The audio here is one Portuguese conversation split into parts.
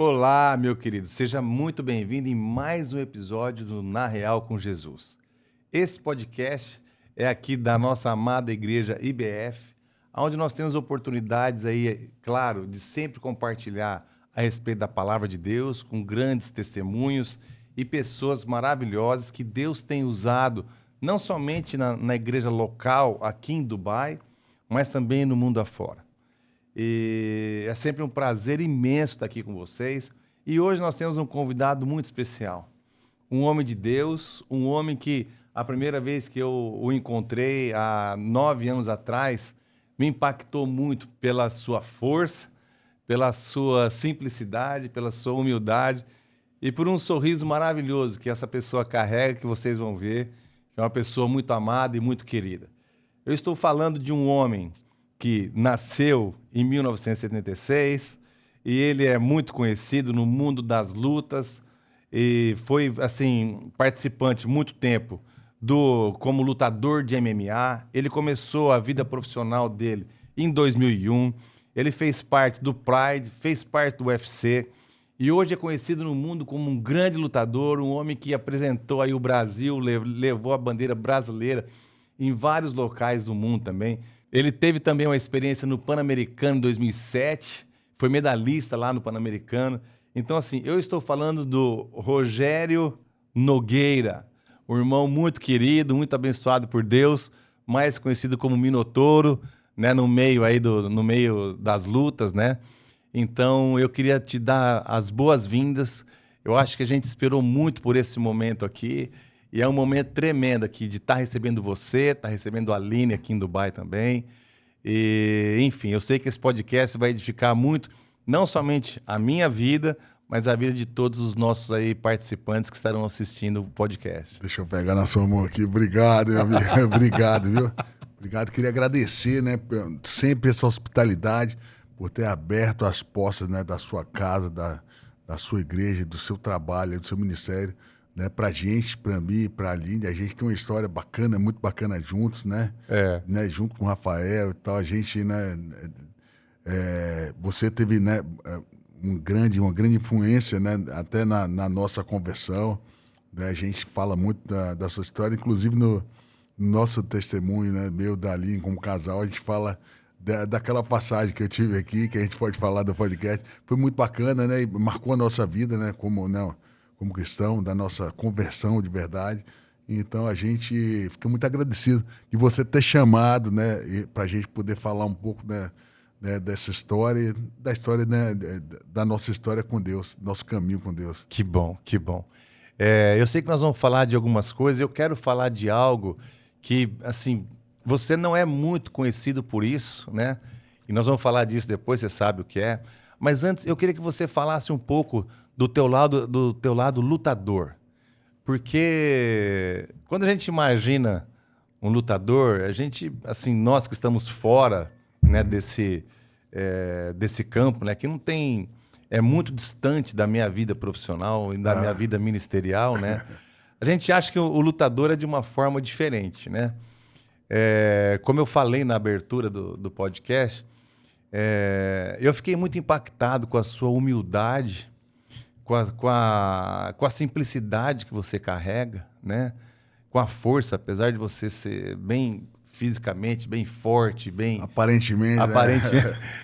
Olá, meu querido, seja muito bem-vindo em mais um episódio do Na Real com Jesus. Esse podcast é aqui da nossa amada igreja IBF, onde nós temos oportunidades aí, claro, de sempre compartilhar a respeito da palavra de Deus, com grandes testemunhos e pessoas maravilhosas que Deus tem usado, não somente na igreja local aqui em Dubai, mas também no mundo afora. E é sempre um prazer imenso estar aqui com vocês. E hoje nós temos um convidado muito especial. Um homem de Deus, um homem que a primeira vez que eu o encontrei, há 9 anos atrás, me impactou muito pela sua força, pela sua simplicidade, pela sua humildade e por um sorriso maravilhoso que essa pessoa carrega, que vocês vão ver, que é uma pessoa muito amada e muito querida. Eu estou falando de um homem que nasceu em 1976 e ele é muito conhecido no mundo das lutas e foi assim participante muito tempo como lutador de MMA. Ele começou a vida profissional dele em 2001. Ele fez parte do Pride, fez parte do UFC e hoje é conhecido no mundo como um grande lutador, um homem que apresentou aí o Brasil, levou a bandeira brasileira em vários locais do mundo também. Ele teve também uma experiência no Pan-Americano em 2007, foi medalhista lá no Pan-Americano. Então, assim, eu estou falando do Rogério Nogueira, um irmão muito querido, muito abençoado por Deus, mais conhecido como Minotouro, né, no meio das lutas, né? Então, eu queria te dar as boas-vindas. Eu acho que a gente esperou muito por esse momento aqui. E é um momento tremendo aqui de estar recebendo você, estar recebendo a Aline aqui em Dubai também. E, enfim, eu sei que esse podcast vai edificar muito, não somente a minha vida, mas a vida de todos os nossos aí participantes que estarão assistindo o podcast. Deixa eu pegar na sua mão aqui. Obrigado, meu amigo. Obrigado, viu? Obrigado. Queria agradecer, né, sempre essa hospitalidade, por ter aberto as portas, né, da sua casa, da sua igreja, do seu trabalho, do seu ministério. Né, pra gente, pra mim, pra Aline, a gente tem uma história bacana, muito bacana juntos, né? Né, junto com o Rafael e tal, a gente, né? Você teve, né, uma grande influência, né, até na nossa conversão. Né, a gente fala muito da sua história, inclusive no nosso testemunho, né, meu, da Aline, como casal, a gente fala daquela passagem que eu tive aqui, que a gente pode falar do podcast. Foi muito bacana, né? E marcou a nossa vida, né? Como cristão, da nossa conversão de verdade. Então, a gente fica muito agradecido de você ter chamado, né, para a gente poder falar um pouco, né, dessa história, né, da nossa história com Deus, nosso caminho com Deus. Que bom, que bom. Eu sei que nós vamos falar de algumas coisas, eu quero falar de algo que, assim, você não é muito conhecido por isso, né? E nós vamos falar disso depois, você sabe o que é. Mas antes, eu queria que você falasse um pouco do teu lado lutador. Porque quando a gente imagina um lutador, a gente, assim, nós que estamos fora, né, desse campo, né, que não tem, é muito distante da minha vida profissional e da minha vida ministerial, né? A gente acha que o lutador é de uma forma diferente, né? Como eu falei na abertura do podcast, eu fiquei muito impactado com a sua humildade, com a simplicidade que você carrega, né? Com a força, apesar de você ser bem fisicamente, bem forte, bem... Aparentemente.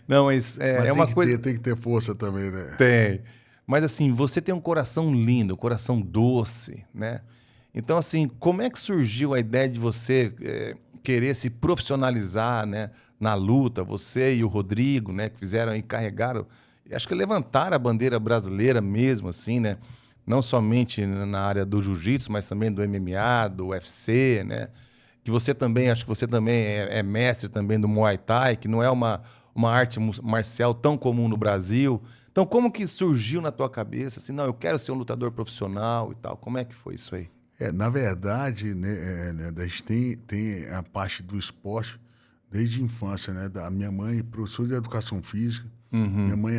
Não, mas mas é uma coisa... Tem que ter força também, né? Tem. Mas assim, você tem um coração lindo, um coração doce, né? Então, assim, como é que surgiu a ideia de você querer se profissionalizar, né, na luta? Você e o Rodrigo, né, que fizeram e carregaram, acho que levantaram a bandeira brasileira mesmo, assim, né? Não somente na área do jiu-jitsu, mas também do MMA, do UFC, né? Que você também, acho que você também é mestre também do Muay Thai, que não é uma arte marcial tão comum no Brasil. Então, como que surgiu na tua cabeça, assim, não, eu quero ser um lutador profissional e tal? Como é que foi isso aí? Na verdade, né, a gente tem a parte do esporte desde a infância, né? A minha mãe, professora de educação física, minha mãe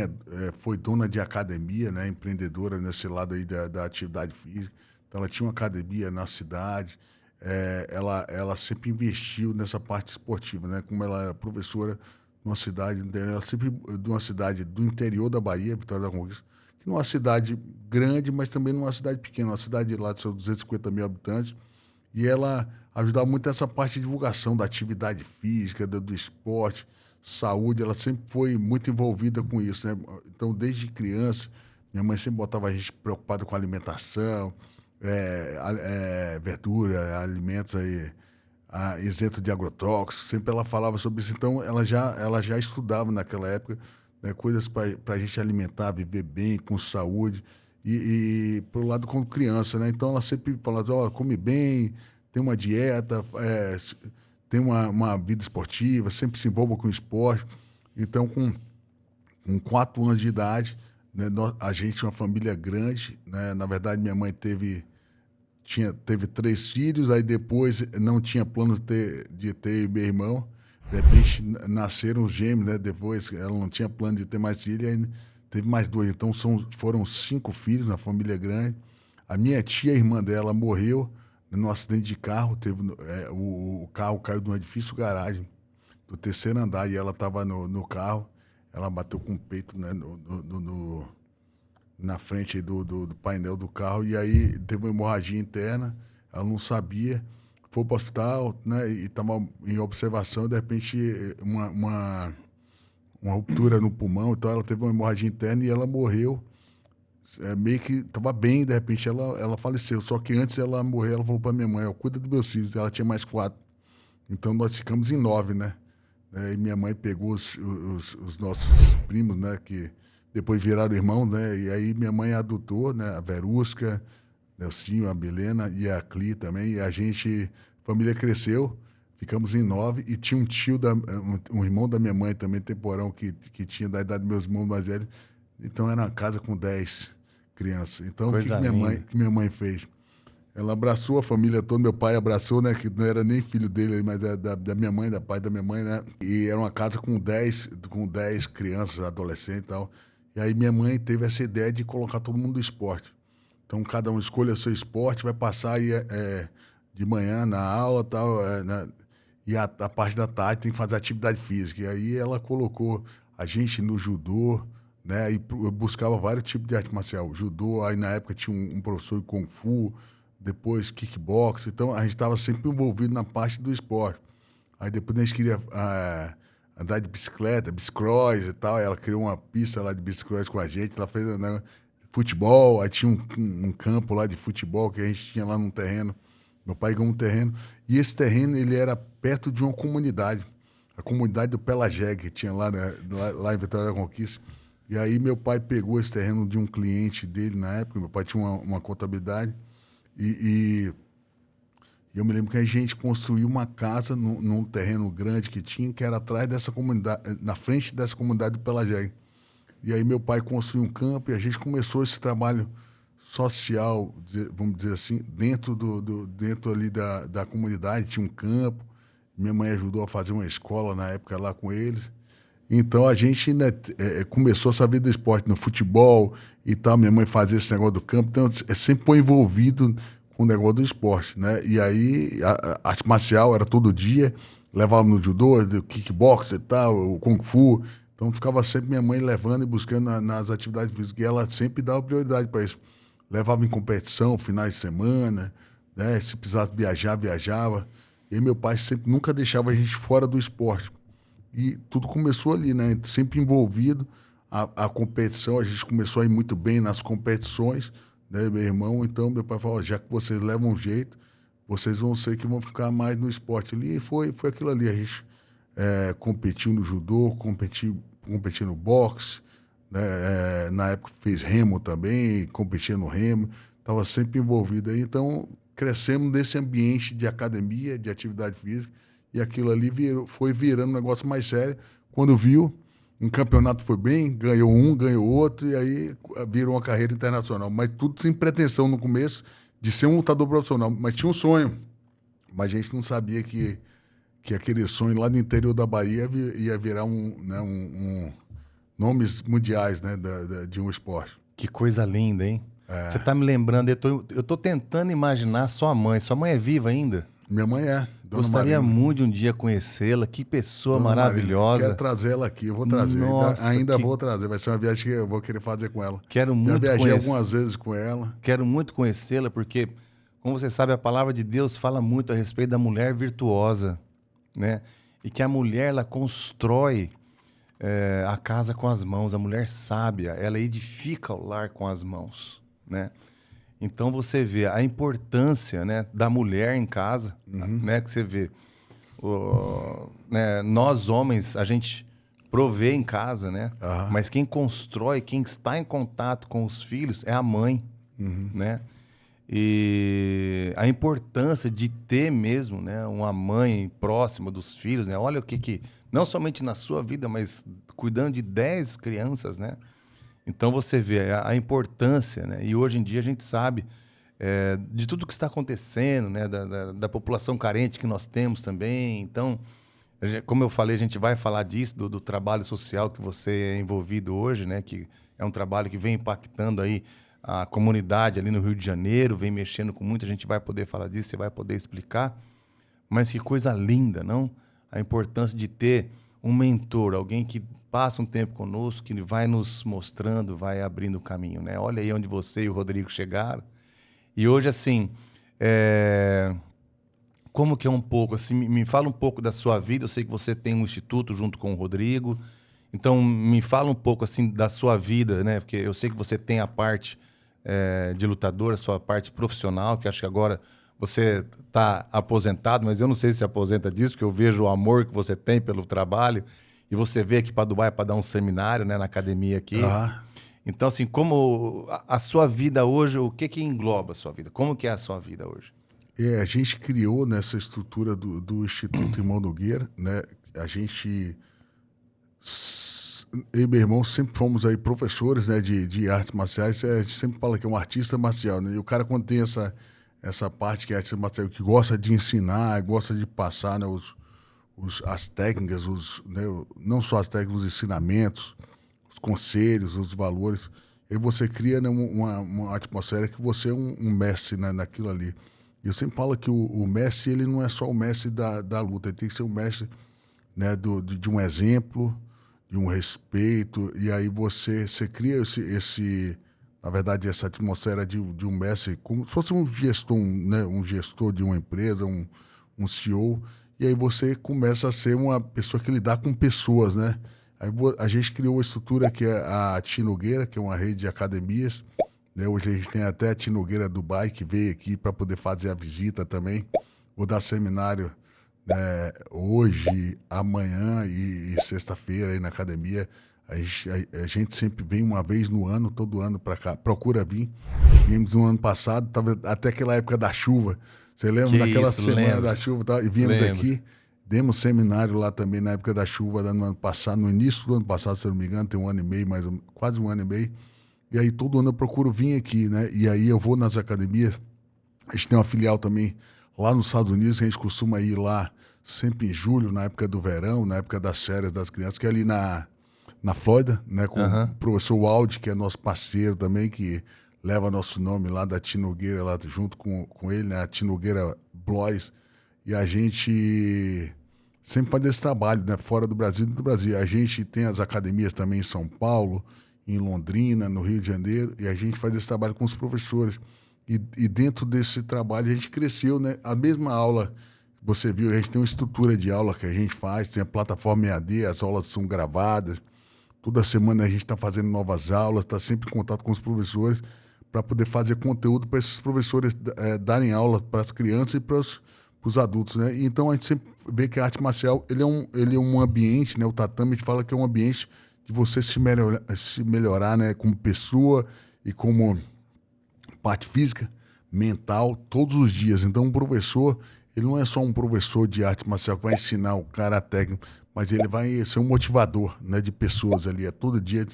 foi dona de academia, né? Empreendedora nesse lado aí da atividade física. Então, ela tinha uma academia na cidade. Ela sempre investiu nessa parte esportiva, né? Como ela era professora numa cidade, ela sempre de uma cidade do interior da Bahia, Vitória da Conquista, numa cidade grande, mas também numa cidade pequena, uma cidade lá de seus 250 mil habitantes. E ela ajudava muito nessa parte de divulgação da atividade física, do esporte, saúde. Ela sempre foi muito envolvida com isso, né? Então, desde criança, minha mãe sempre botava a gente preocupada com a alimentação, verdura, alimentos aí, isento de agrotóxicos. Sempre ela falava sobre isso. Então, ela já estudava naquela época, né, coisas para a gente alimentar, viver bem, com saúde. E pro lado como criança, né? Então ela sempre falava, ó, come bem, tem uma dieta, tem uma vida esportiva, sempre se envolva com esporte. Então, com 4 anos de idade, né, a gente é uma família grande, né? Na verdade, minha mãe teve 3 filhos, aí depois não tinha plano de ter meu irmão. De repente nasceram os gêmeos, né? Depois ela não tinha plano de ter mais filhos, aí teve mais 2. Então foram 5 filhos na família grande. A minha tia, a irmã dela, morreu num acidente de carro. O carro caiu de um edifício garagem do 3º andar e ela estava no carro. Ela bateu com o peito, né, na frente do painel do carro, e aí teve uma hemorragia interna. Ela não sabia, foi para o hospital, né, e estava em observação. E de repente uma ruptura no pulmão, então ela teve uma hemorragia interna e ela morreu. Meio que estava bem, de repente ela faleceu. Só que antes ela morrer, ela falou para minha mãe, cuida dos meus filhos. Ela tinha mais 4. Então nós ficamos em 9, né? E minha mãe pegou os nossos primos, né, que depois viraram irmãos, né? E aí minha mãe adotou, né, a Verusca, Nelsinho, a Milena e a Cli também. E a família cresceu, ficamos em 9. E tinha um tio, um irmão da minha mãe também, temporão, que tinha da idade dos meus irmãos mais velhos. Então era uma casa com 10 crianças. Então o que minha mãe fez? Ela abraçou a família toda, meu pai abraçou, né? Que não era nem filho dele, mas da minha mãe, da pai da minha mãe, né? E era uma casa com 10 crianças, adolescentes e tal. E aí minha mãe teve essa ideia de colocar todo mundo no esporte. Então cada um escolha seu esporte, vai passar aí de manhã na aula e tal, e a parte da tarde tem que fazer atividade física. E aí ela colocou a gente no judô, né? E eu buscava vários tipos de arte marcial. Judô, aí na época tinha um professor de Kung Fu, depois kickbox. Então a gente estava sempre envolvido na parte do esporte. Aí depois a gente queria andar de bicicleta, bicicross e tal. Ela criou uma pista lá de bicicross com a gente. Ela fez, né, futebol, aí tinha um campo lá de futebol que a gente tinha lá num terreno. Meu pai ganhou um terreno. E esse terreno, ele era perto de uma comunidade. A comunidade do Pelagé, que tinha lá, né, lá em Vitória da Conquista. E aí meu pai pegou esse terreno de um cliente dele na época. Meu pai tinha uma contabilidade. E eu me lembro que a gente construiu uma casa num terreno grande que tinha, que era atrás dessa comunidade, na frente dessa comunidade do Pelagé. E aí meu pai construiu um campo e a gente começou esse trabalho social, vamos dizer assim, dentro ali da comunidade. Tinha um campo, minha mãe ajudou a fazer uma escola na época lá com eles. Então a gente, né, começou essa vida do esporte, no futebol e tal. Minha mãe fazia esse negócio do campo, então sempre foi envolvido com o negócio do esporte, né? E aí a arte marcial era todo dia, levava no judô, do kickbox e tal, o kung fu. Então ficava sempre minha mãe levando e buscando nas atividades físicas. E ela sempre dava prioridade para isso. Levava em competição, finais de semana, né? Se precisasse viajar, viajava. E aí meu pai sempre nunca deixava a gente fora do esporte. E tudo começou ali, né? Sempre envolvido. A competição, a gente começou a ir muito bem nas competições, né, meu irmão? Então, meu pai falou, já que vocês levam um jeito, vocês vão ser que vão ficar mais no esporte ali. E foi aquilo ali. A gente competiu no judô, competiu no boxe, né? Na época fez remo também, competia no remo. Estava sempre envolvido aí. Então, crescemos nesse ambiente de academia, de atividade física. E aquilo ali foi virando um negócio mais sério. Quando viu, um campeonato foi bem, ganhou um, ganhou outro, e aí virou uma carreira internacional. Mas tudo sem pretensão no começo de ser um lutador profissional. Mas tinha um sonho. Mas a gente não sabia que aquele sonho lá no interior da Bahia ia virar nomes mundiais, né, de um esporte. Que coisa linda, hein? Você tá me lembrando, eu tô tentando imaginar sua mãe. Sua mãe é viva ainda? Minha mãe Gostaria muito de um dia conhecê-la. Que pessoa Dona maravilhosa. Marina, quero trazer ela aqui, eu vou trazer. Nossa, ainda vou trazer, vai ser uma viagem que eu vou querer fazer com ela. Quero Já muito viajei algumas vezes com ela. Quero muito conhecê-la, porque, como você sabe, a palavra de Deus fala muito a respeito da mulher virtuosa, né? E que a mulher, ela constrói a casa com as mãos. A mulher sábia, ela edifica o lar com as mãos, né? Então você vê a importância, né, da mulher em casa, né? Que você vê, né, nós homens, a gente provê em casa, né? Mas quem constrói, quem está em contato com os filhos é a mãe, né? E a importância de ter mesmo, né, uma mãe próxima dos filhos, né? Olha o que não somente na sua vida, mas cuidando de 10 crianças, né? Então você vê a importância, né? E hoje em dia a gente sabe de tudo que está acontecendo, né? Da população carente que nós temos também. Então, como eu falei, a gente vai falar disso, do trabalho social que você é envolvido hoje, né? Que é um trabalho que vem impactando aí a comunidade ali no Rio de Janeiro, vem mexendo com muita gente, vai poder falar disso, você vai poder explicar. Mas que coisa linda, não? A importância de ter um mentor, alguém que passa um tempo conosco, que vai nos mostrando, vai abrindo o caminho, né? Olha aí onde você e o Rodrigo chegaram. E hoje, assim, como que é um pouco, assim, me fala um pouco da sua vida. Eu sei que você tem um instituto junto com o Rodrigo. Então, me fala um pouco, assim, da sua vida, né? Porque eu sei que você tem a parte de lutador, a sua parte profissional, que acho que agora você está aposentado, mas eu não sei se aposenta disso, porque eu vejo o amor que você tem pelo trabalho. E você veio aqui para Dubai para dar um seminário, né, na academia aqui. Então, assim, como a sua vida hoje, o que engloba a sua vida? Como que é a sua vida hoje? A gente criou nessa estrutura do Instituto Irmão Nogueira, né? A gente, eu e meu irmão sempre fomos aí professores, né, de artes marciais. A gente sempre fala que é um artista marcial, né? E o cara, quando tem essa parte que é artista marcial, que gosta de ensinar, gosta de passar, né, as técnicas, né, não só as técnicas, os ensinamentos, os conselhos, os valores. E você cria, né, uma atmosfera que você é um mestre, né, naquilo ali. E eu sempre falo que o mestre, ele não é só o mestre da luta, ele tem que ser o mestre, né, de um exemplo, de um respeito. E aí você cria na verdade, essa atmosfera de um mestre, como se fosse um gestor, né, um gestor de uma empresa, um CEO. E aí você começa a ser uma pessoa que lidar com pessoas, né? Aí a gente criou uma estrutura que é a Tinogueira, que é uma rede de academias, né? Hoje a gente tem até a Tinogueira Dubai, que veio aqui para poder fazer a visita também. Vou dar seminário, né, hoje, amanhã e sexta-feira aí na academia. A gente sempre vem uma vez no ano, todo ano para cá, procura vir. Viemos no ano passado, tava até aquela época da chuva. Você lembra daquela semana da chuva e tal? E viemos aqui, demos seminário lá também na época da chuva, no ano passado, no início do ano passado, se eu não me engano, tem um ano e meio, quase um ano e meio. E aí todo ano eu procuro vir aqui, né? E aí eu vou nas academias. A gente tem uma filial também lá nos Estados Unidos, a gente costuma ir lá sempre em julho, na época do verão, na época das férias das crianças, que é ali na Flórida, né? Com o professor Waldi, que é nosso parceiro também, que leva nosso nome lá da Tinogueira, lá junto com ele, né? A Tinogueira Blois. E a gente sempre faz esse trabalho, né? Fora do Brasil e do Brasil. A gente tem as academias também em São Paulo, em Londrina, no Rio de Janeiro, e a gente faz esse trabalho com os professores. E dentro desse trabalho a gente cresceu, né? A mesma aula, você viu, a gente tem uma estrutura de aula que a gente faz, tem a plataforma EAD, as aulas são gravadas. Toda semana a gente está fazendo novas aulas, está sempre em contato com os professores, para poder fazer conteúdo para esses professores darem aula para as crianças e para os adultos, né? E então a gente sempre vê que a arte marcial ele é um ambiente, né? O tatame, a gente fala que é um ambiente de você se melhorar, né? Como pessoa e como parte física, mental, todos os dias. Então um professor, ele não é só um professor de arte marcial que vai ensinar o cara a técnica, mas ele vai ser um motivador, né? De pessoas ali, todo dia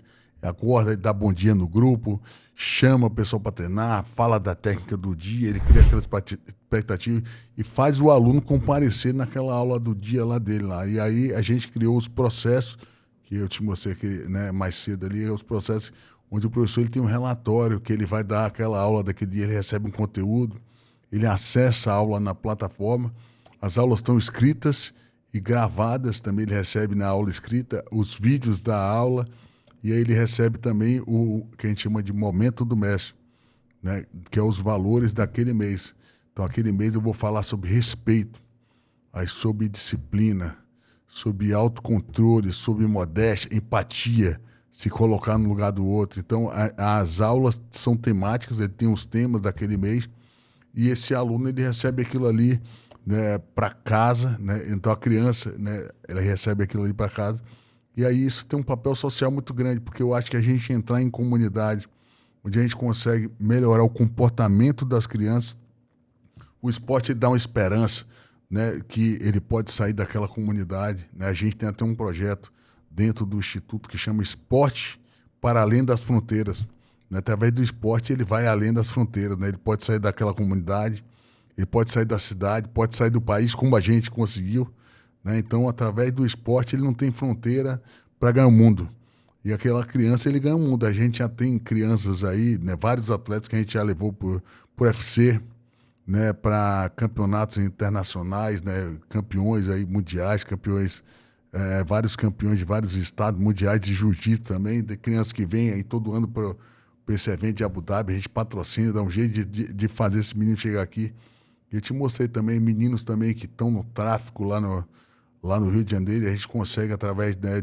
acorda, dá bom dia no grupo, chama o pessoal para treinar, fala da técnica do dia, ele cria aquelas expectativas e faz o aluno comparecer naquela aula do dia lá dele lá. E aí a gente criou os processos, que eu te mostrei aqui, né, mais cedo ali, os processos onde o professor ele tem um relatório que ele vai dar aquela aula daquele dia, ele recebe um conteúdo, ele acessa a aula na plataforma, As aulas estão escritas e gravadas, também ele recebe na aula escrita os vídeos da aula, e aí ele recebe também o que a gente chama de momento do mestre, né? Que é os valores daquele mês. Então, aquele mês eu vou falar sobre respeito, aí sobre disciplina, sobre autocontrole, sobre modéstia, empatia, se colocar no lugar do outro. Então, as aulas são temáticas, ele tem os temas daquele mês, e esse aluno ele recebe aquilo ali, né, para casa, né? Então a criança, né, ela recebe aquilo ali para casa, e aí isso tem um papel social muito grande, porque eu acho que a gente entrar em comunidade onde a gente consegue melhorar o comportamento das crianças, o esporte dá uma esperança, né, que ele pode sair daquela comunidade, né? A gente tem até um projeto dentro do Instituto que chama Esporte para Além das Fronteiras, né? Através do esporte ele vai além das fronteiras, né? Ele pode sair daquela comunidade, ele pode sair da cidade, pode sair do país, como a gente conseguiu, né? Então, através do esporte, ele não tem fronteira para ganhar o mundo. E aquela criança, ele ganha o mundo. A gente já tem crianças aí, né? Vários atletas que a gente já levou por UFC, né? Para campeonatos internacionais, né? Campeões aí mundiais, campeões, vários campeões de vários estados mundiais de jiu-jitsu também. Tem crianças que vêm aí todo ano para esse evento de Abu Dhabi, a gente patrocina, dá um jeito de fazer esse menino chegar aqui. E eu te mostrei também meninos também que estão no tráfico lá no Rio de Janeiro, e a gente consegue, através, né,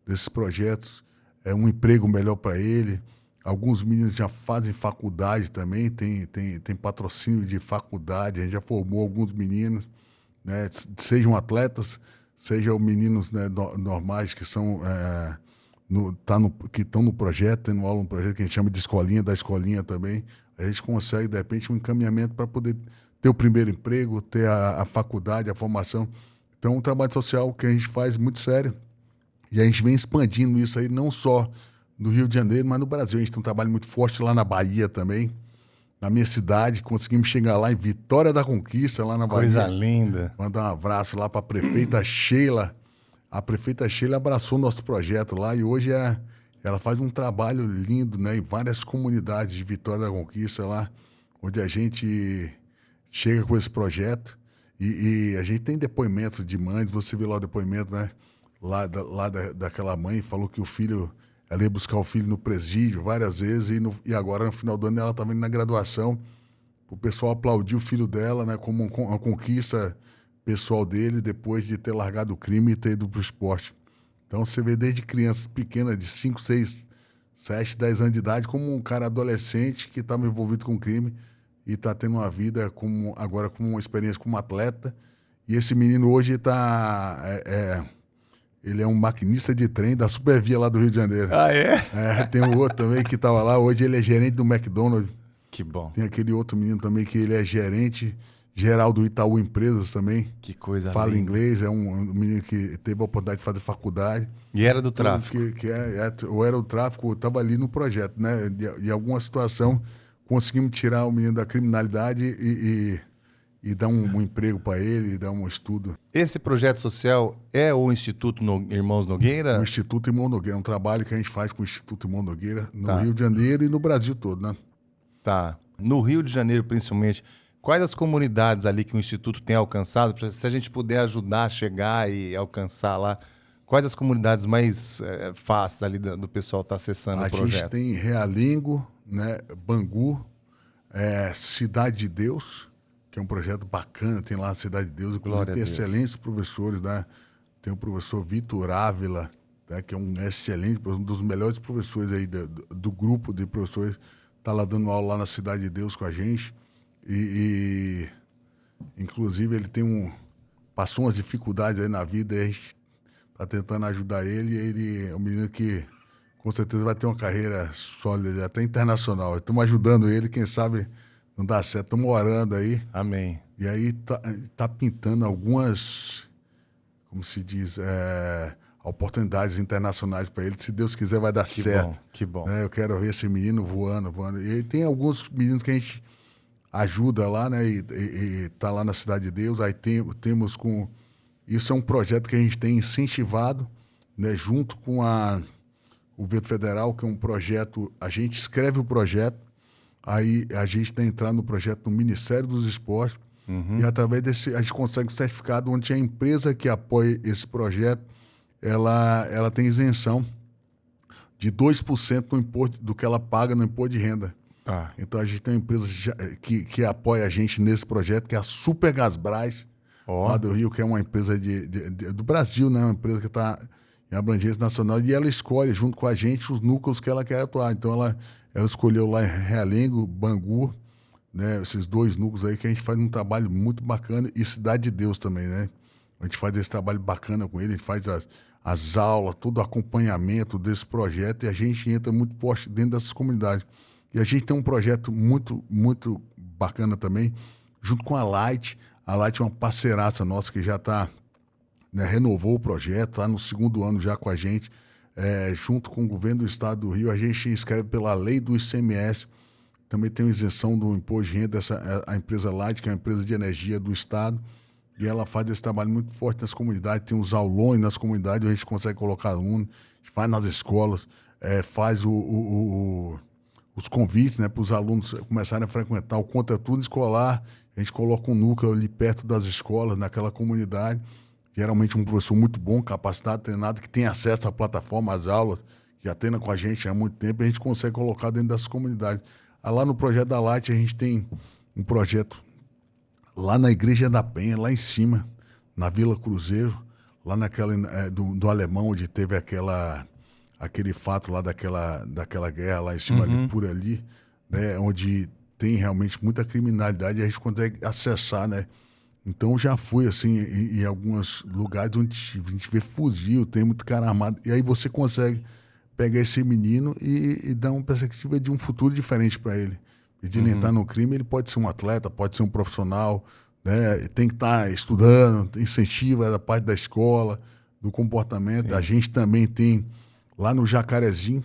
desses projetos, um emprego melhor para ele. Alguns meninos já fazem faculdade também, tem patrocínio de faculdade, a gente já formou alguns meninos, né, sejam atletas, sejam meninos, né, normais que são... que estão no projeto, tendo aula no projeto que a gente chama de escolinha, da escolinha também. A gente consegue, de repente, um encaminhamento para poder ter o primeiro emprego, ter a faculdade, a formação. Então, um trabalho social que a gente faz muito sério. E a gente vem expandindo isso aí, não só no Rio de Janeiro, mas no Brasil. A gente tem um trabalho muito forte lá na Bahia também, na minha cidade. Conseguimos chegar lá em Vitória da Conquista, lá na Bahia. Coisa linda. Mandar um abraço lá para a prefeita Sheila. A prefeita Sheila abraçou nosso projeto lá, e hoje ela faz um trabalho lindo, né, em várias comunidades de Vitória da Conquista lá, onde a gente chega com esse projeto, e a gente tem depoimentos de mães. Você viu lá o depoimento, né, daquela mãe, falou que o filho, ela ia buscar o filho no presídio várias vezes, e agora no final do ano ela estava indo na graduação, o pessoal aplaudiu o filho dela, né, como uma conquista pessoal dele, depois de ter largado o crime e ter ido para o esporte. Então, você vê desde crianças pequenas, de 5, 6, 7, 10 anos de idade, como um cara adolescente que estava envolvido com crime e está tendo uma vida agora como uma experiência como atleta. E esse menino hoje ele é um maquinista de trem da Supervia lá do Rio de Janeiro. Ah, é? Tem um outro também que estava lá, hoje ele é gerente do McDonald's. Que bom. Tem aquele outro menino também que ele é gerente geral do Itaú Empresas também. Que coisa Fala linda. inglês, é um menino que teve a oportunidade de fazer faculdade. E era do tráfico. Ou era o tráfico, estava ali no projeto, né? De alguma situação, conseguimos tirar o menino da criminalidade e dar um emprego para ele, e dar um estudo. Esse projeto social é o Instituto Irmãos Nogueira? O Instituto Irmão Nogueira, é um trabalho que a gente faz com o Instituto Irmão Nogueira no Tá. Rio de Janeiro e no Brasil todo, né? Tá. No Rio de Janeiro, principalmente, quais as comunidades ali que o Instituto tem alcançado? Se a gente puder ajudar a chegar e alcançar lá, quais as comunidades mais fáceis ali do pessoal estar acessando o projeto? A gente tem Realengo, né, Bangu, Cidade de Deus, que é um projeto bacana, tem lá a Cidade de Deus, inclusive Glória a tem Deus. excelentes professores, né? Tem o professor Vitor Ávila, né, que é um excelente, um dos melhores professores aí do grupo de professores, está lá dando aula lá na Cidade de Deus com a gente. Inclusive, ele passou umas dificuldades aí na vida, e a gente está tentando ajudar ele. Ele é um menino que com certeza vai ter uma carreira sólida, até internacional. Estamos ajudando ele, quem sabe não dá certo. Estamos orando aí. Amém. E aí tá pintando algumas, como se diz, oportunidades internacionais para ele. Se Deus quiser, vai dar certo. Que bom. Né? Eu quero ver esse menino voando. E tem alguns meninos que a gente ajuda lá, né? E tá lá na Cidade de Deus. Aí temos com... Isso é um projeto que a gente tem incentivado, né? Junto com o governo federal, que é um projeto... A gente escreve o projeto, aí a gente está entrando no projeto do Ministério dos Esportes, E através desse, a gente consegue um certificado onde a empresa que apoia esse projeto, ela tem isenção de 2% no imposto, do que ela paga no imposto de renda. Tá. Então a gente tem uma empresa que apoia a gente nesse projeto, que é a Super Gasbras, lá do Rio, que é uma empresa do Brasil, né? Uma empresa que está em abrangência nacional, e ela escolhe, junto com a gente, os núcleos que ela quer atuar. Então ela escolheu lá em Realengo, Bangu, né? Esses 2 núcleos aí que a gente faz um trabalho muito bacana, e Cidade de Deus também, né? A gente faz esse trabalho bacana com ele, a gente faz as aulas, todo o acompanhamento desse projeto, e a gente entra muito forte dentro dessas comunidades. E a gente tem um projeto muito, muito bacana também, junto com a Light. A Light é uma parceiraça nossa que já está, né, renovou o projeto, está no 2º ano já com a gente, junto com o governo do estado do Rio. A gente se inscreve pela lei do ICMS, também tem isenção do imposto de renda, a empresa Light, que é uma empresa de energia do estado, e ela faz esse trabalho muito forte nas comunidades, tem os aulões nas comunidades, a gente consegue colocar alunos, faz nas escolas, faz os convites, né, para os alunos começarem a frequentar o contraturno escolar. A gente coloca um núcleo ali perto das escolas, naquela comunidade. Geralmente um professor muito bom, capacitado, treinado, que tem acesso à plataforma, às aulas, já treina com a gente há muito tempo, e a gente consegue colocar dentro dessas comunidades. Lá no projeto da Light, a gente tem um projeto lá na Igreja da Penha, lá em cima, na Vila Cruzeiro, lá naquela do Alemão, onde teve aquele fato lá daquela guerra lá em cima, ali por ali, né, onde tem realmente muita criminalidade, e a gente consegue acessar, né? Então já fui assim em alguns lugares onde a gente vê fuzil, tem muito cara armado, e aí você consegue pegar esse menino e dar uma perspectiva de um futuro diferente para ele. E de ele entrar no crime, ele pode ser um atleta, pode ser um profissional, né? Tem que estar estudando, incentiva da parte da escola, do comportamento. Sim. A gente também tem lá no Jacarezinho,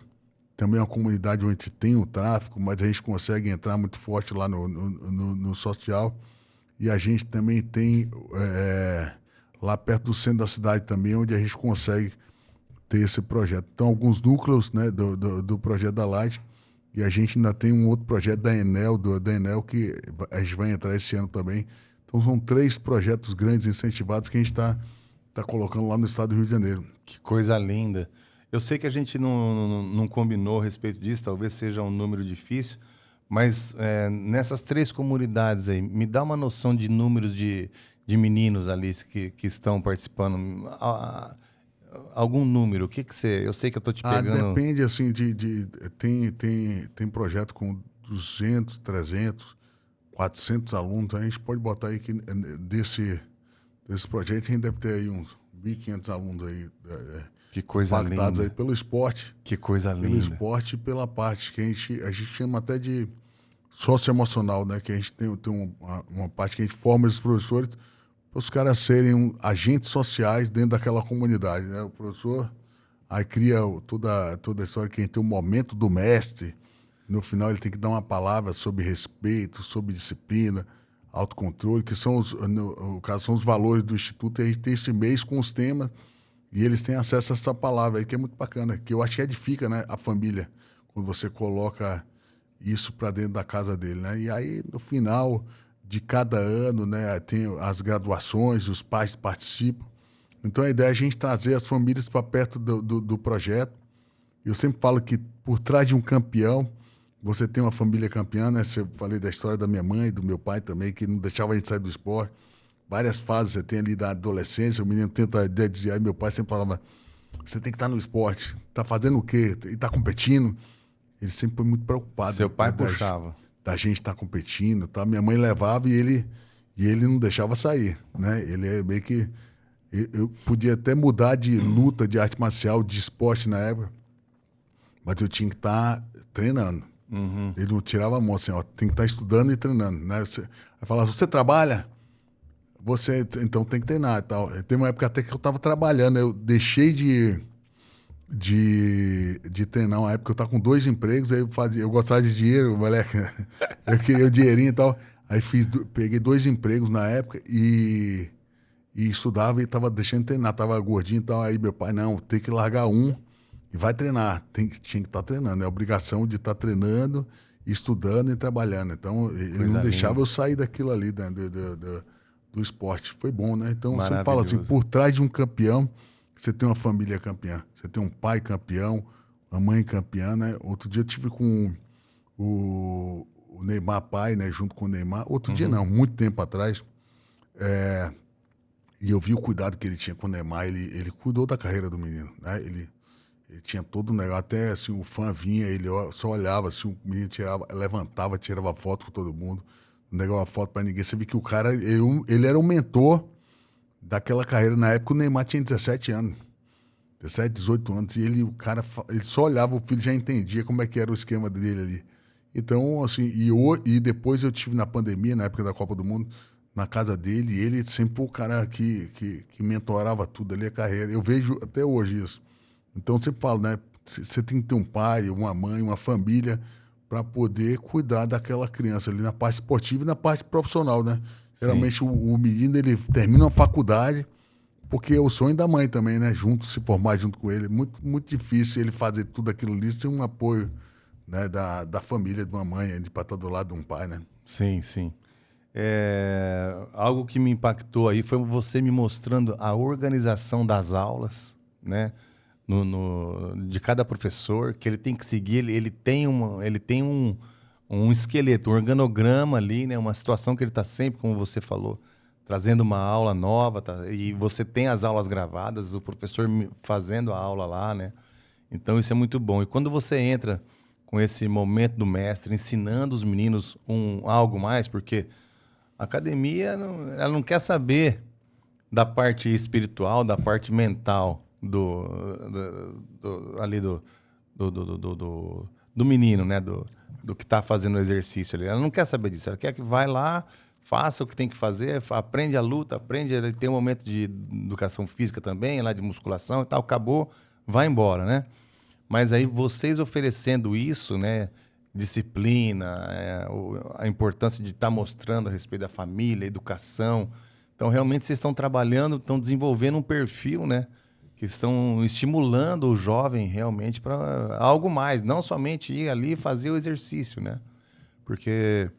também é uma comunidade onde tem o tráfico, mas a gente consegue entrar muito forte lá no social. E a gente também tem lá perto do centro da cidade também, onde a gente consegue ter esse projeto. Então, alguns núcleos, né, do projeto da Light, e a gente ainda tem um outro projeto da Enel, que a gente vai entrar esse ano também. Então, são 3 projetos grandes incentivados que a gente está colocando lá no estado do Rio de Janeiro. Que coisa linda. Eu sei que a gente não combinou a respeito disso, talvez seja um número difícil, mas nessas 3 comunidades aí, me dá uma noção de números de meninos ali que estão participando. Algum número? O que você... Eu sei que eu estou te pegando... Depende, assim, tem projeto com 200, 300, 400 alunos. A gente pode botar aí que desse projeto a gente deve ter aí uns 1.500 alunos aí. Que coisa impactados linda. Aí pelo esporte. Que coisa linda. Pelo esporte e pela parte que a gente chama até de socioemocional, né? Que a gente tem uma parte que a gente forma esses professores para os caras serem agentes sociais dentro daquela comunidade, né? O professor aí cria toda a história que a gente tem o momento do mestre. No final ele tem que dar uma palavra sobre respeito, sobre disciplina, autocontrole, que são no caso são os valores do Instituto. E a gente tem esse mês com os temas e eles têm acesso a essa palavra aí, que é muito bacana, que eu acho que edifica, né, a família, quando você coloca isso para dentro da casa dele, né? E aí, no final de cada ano, né, tem as graduações, os pais participam. Então, a ideia é a gente trazer as famílias para perto do projeto. Eu sempre falo que por trás de um campeão, você tem uma família campeã, né? Eu falei da história da minha mãe e do meu pai também, que não deixava a gente sair do esporte. Várias fases você tem ali da adolescência, o menino tenta desviar, e meu pai sempre falava, você tem que estar no esporte, tá fazendo o quê? E tá competindo? Ele sempre foi muito preocupado. Seu pai puxava. Da gente estar competindo, tá? Minha mãe levava e ele não deixava sair, né? Ele é meio que... Eu podia até mudar de luta, de arte marcial, de esporte na época, mas eu tinha que estar treinando. Uhum. Ele não tirava a mão assim, ó, tem que estar estudando e treinando, né? Aí falava, você trabalha? Você, então, tem que treinar e tal. Tem uma época até que eu estava trabalhando, eu deixei de treinar uma época, eu estava com 2 empregos, aí eu gostava de dinheiro, moleque, eu queria o dinheirinho e tal. Aí peguei 2 empregos na época e estudava e estava deixando de treinar, estava gordinho e tal. Aí meu pai, não, tem que largar um e vai treinar. Tinha que estar treinando, é a obrigação de estar treinando estudando e trabalhando. Então, ele não deixava eu sair daquilo ali, né, do esporte. Foi bom, né? Então, você fala assim, por trás de um campeão, você tem uma família campeã. Você tem um pai campeão, uma mãe campeã, né? Outro dia eu tive com o Neymar pai, né? Junto com o Neymar. Outro dia não, muito tempo atrás. E eu vi o cuidado que ele tinha com o Neymar. Ele cuidou da carreira do menino, né? Ele tinha todo o negócio. Até assim, o fã vinha, ele só olhava, assim, o menino levantava, tirava foto com todo mundo. Não negava foto pra ninguém. Você vê que o cara, ele era o mentor daquela carreira. Na época o Neymar tinha 17 anos. 17, 18 anos. E o cara, ele só olhava, o filho já entendia como é que era o esquema dele ali. Então, assim, e depois eu tive na pandemia, na época da Copa do Mundo, na casa dele, e ele sempre foi o cara que mentorava tudo ali, a carreira. Eu vejo até hoje isso. Então, eu sempre falo, né? Você tem que ter um pai, uma mãe, uma família para poder cuidar daquela criança ali na parte esportiva e na parte profissional, né? Geralmente o menino, ele termina uma faculdade, porque é o sonho da mãe também, né? Se formar junto com ele. Muito, muito difícil ele fazer tudo aquilo ali sem um apoio, né, da família, de uma mãe, para estar do lado de um pai, né? Sim, sim. Algo que me impactou aí foi você me mostrando a organização das aulas, né? De cada professor, que ele tem que seguir, ele tem um esqueleto, um organograma ali, né? Uma situação que ele está sempre, como você falou, trazendo uma aula nova, tá? E você tem as aulas gravadas, o professor fazendo a aula lá, né? Então isso é muito bom. E quando você entra com esse momento do mestre, ensinando os meninos algo mais, porque a academia ela não quer saber da parte espiritual, da parte mental do menino, né? Do que está fazendo o exercício ali. Ela não quer saber disso. Ela quer que vai lá, faça o que tem que fazer, aprende a luta, ele tem um momento de educação física também, lá de musculação e tal, acabou, vai embora, né? Mas aí vocês oferecendo isso, né? Disciplina, a importância de estar mostrando a respeito da família, educação. Então, realmente, vocês estão trabalhando, estão desenvolvendo um perfil, né? Que estão estimulando o jovem realmente para algo mais, não somente ir ali e fazer o exercício, né? Porque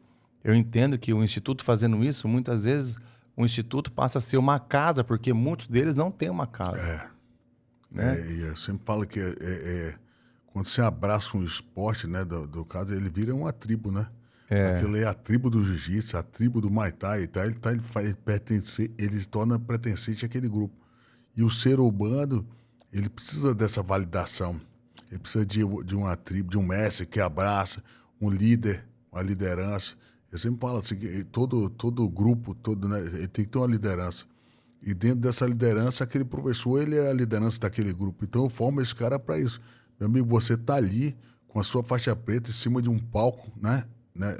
eu entendo que o Instituto fazendo isso, muitas vezes o Instituto passa a ser uma casa, porque muitos deles não têm uma casa. Né? E eu sempre falo que quando você abraça um esporte, né, do caso, ele vira uma tribo, né? Aquilo é a tribo do jiu-jitsu, a tribo do Muay Thai e tal. Ele se torna pertencente àquele grupo. E o ser humano, ele precisa dessa validação. Ele precisa de uma tribo, de um mestre que abraça, um líder, uma liderança. Eu sempre falo assim, que todo grupo, né, ele tem que ter uma liderança. E dentro dessa liderança, aquele professor, ele é a liderança daquele grupo. Então, eu formo esse cara para isso. Meu amigo, você está ali com a sua faixa preta em cima de um palco, né?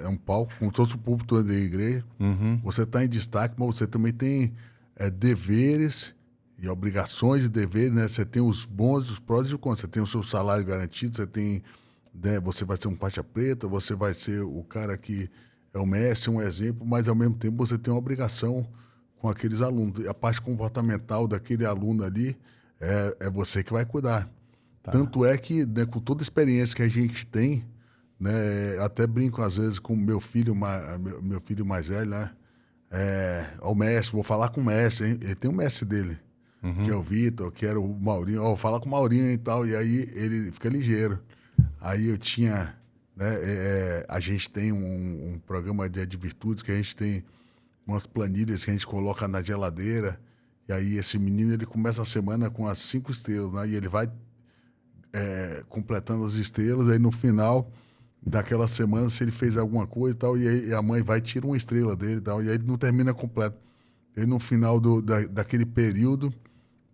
É um palco, como se fosse o púlpito da igreja. Você está em destaque, mas você também tem deveres e obrigações e deveres, né? Você tem os bons, os prós e os contras. Você tem o seu salário garantido, você tem, né? Você vai ser um faixa preta, você vai ser o cara que é o mestre, um exemplo, mas ao mesmo tempo você tem uma obrigação com aqueles alunos. A parte comportamental daquele aluno ali é você que vai cuidar. Tá. Tanto é que, né, com toda a experiência que a gente tem, né, até brinco às vezes com meu filho mais velho, né? O mestre, vou falar com o mestre, hein? Ele tem um mestre dele, que é o Vitor, que era o Maurinho. Vou falar com o Maurinho e tal, e aí ele fica ligeiro. Aí eu tinha, né, a gente tem um programa de virtudes, que a gente tem umas planilhas que a gente coloca na geladeira, e aí esse menino, ele começa a semana com as 5 estrelas, né? E ele vai completando as estrelas, aí no final daquela semana, se ele fez alguma coisa e tal, e aí a mãe vai e tira uma estrela dele e tal, e aí ele não termina completo. Ele, no final daquele período,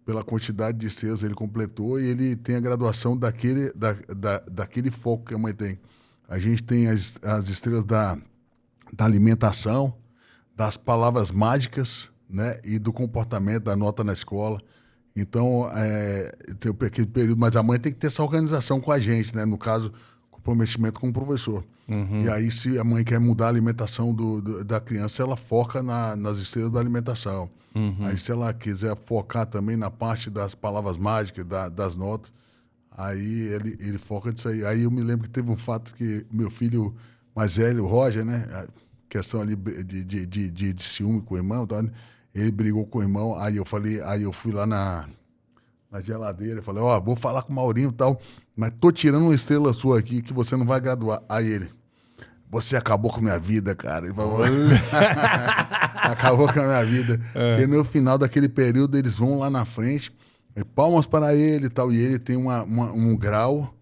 pela quantidade de estrelas ele completou, e ele tem a graduação daquele foco que a mãe tem. A gente tem as estrelas da alimentação, das palavras mágicas, né, e do comportamento, da nota na escola. Então, tem aquele período, mas a mãe tem que ter essa organização com a gente, né? No caso, comprometimento com o professor. E aí, se a mãe quer mudar a alimentação da criança, ela foca nas estrelas da alimentação. Aí, se ela quiser focar também na parte das palavras mágicas, das notas, aí ele foca nisso aí. Aí eu me lembro que teve um fato que meu filho mais velho, o Roger, né? A questão ali de ciúme com o irmão, tá? Ele brigou com o irmão, aí eu fui lá na geladeira, falei, vou falar com o Maurinho e tal, mas tô tirando uma estrela sua aqui que você não vai graduar. Aí ele, você acabou com a minha vida, cara. Ele falou, acabou com a minha vida. Porque no final daquele período eles vão lá na frente, palmas para ele e tal, e ele tem um grau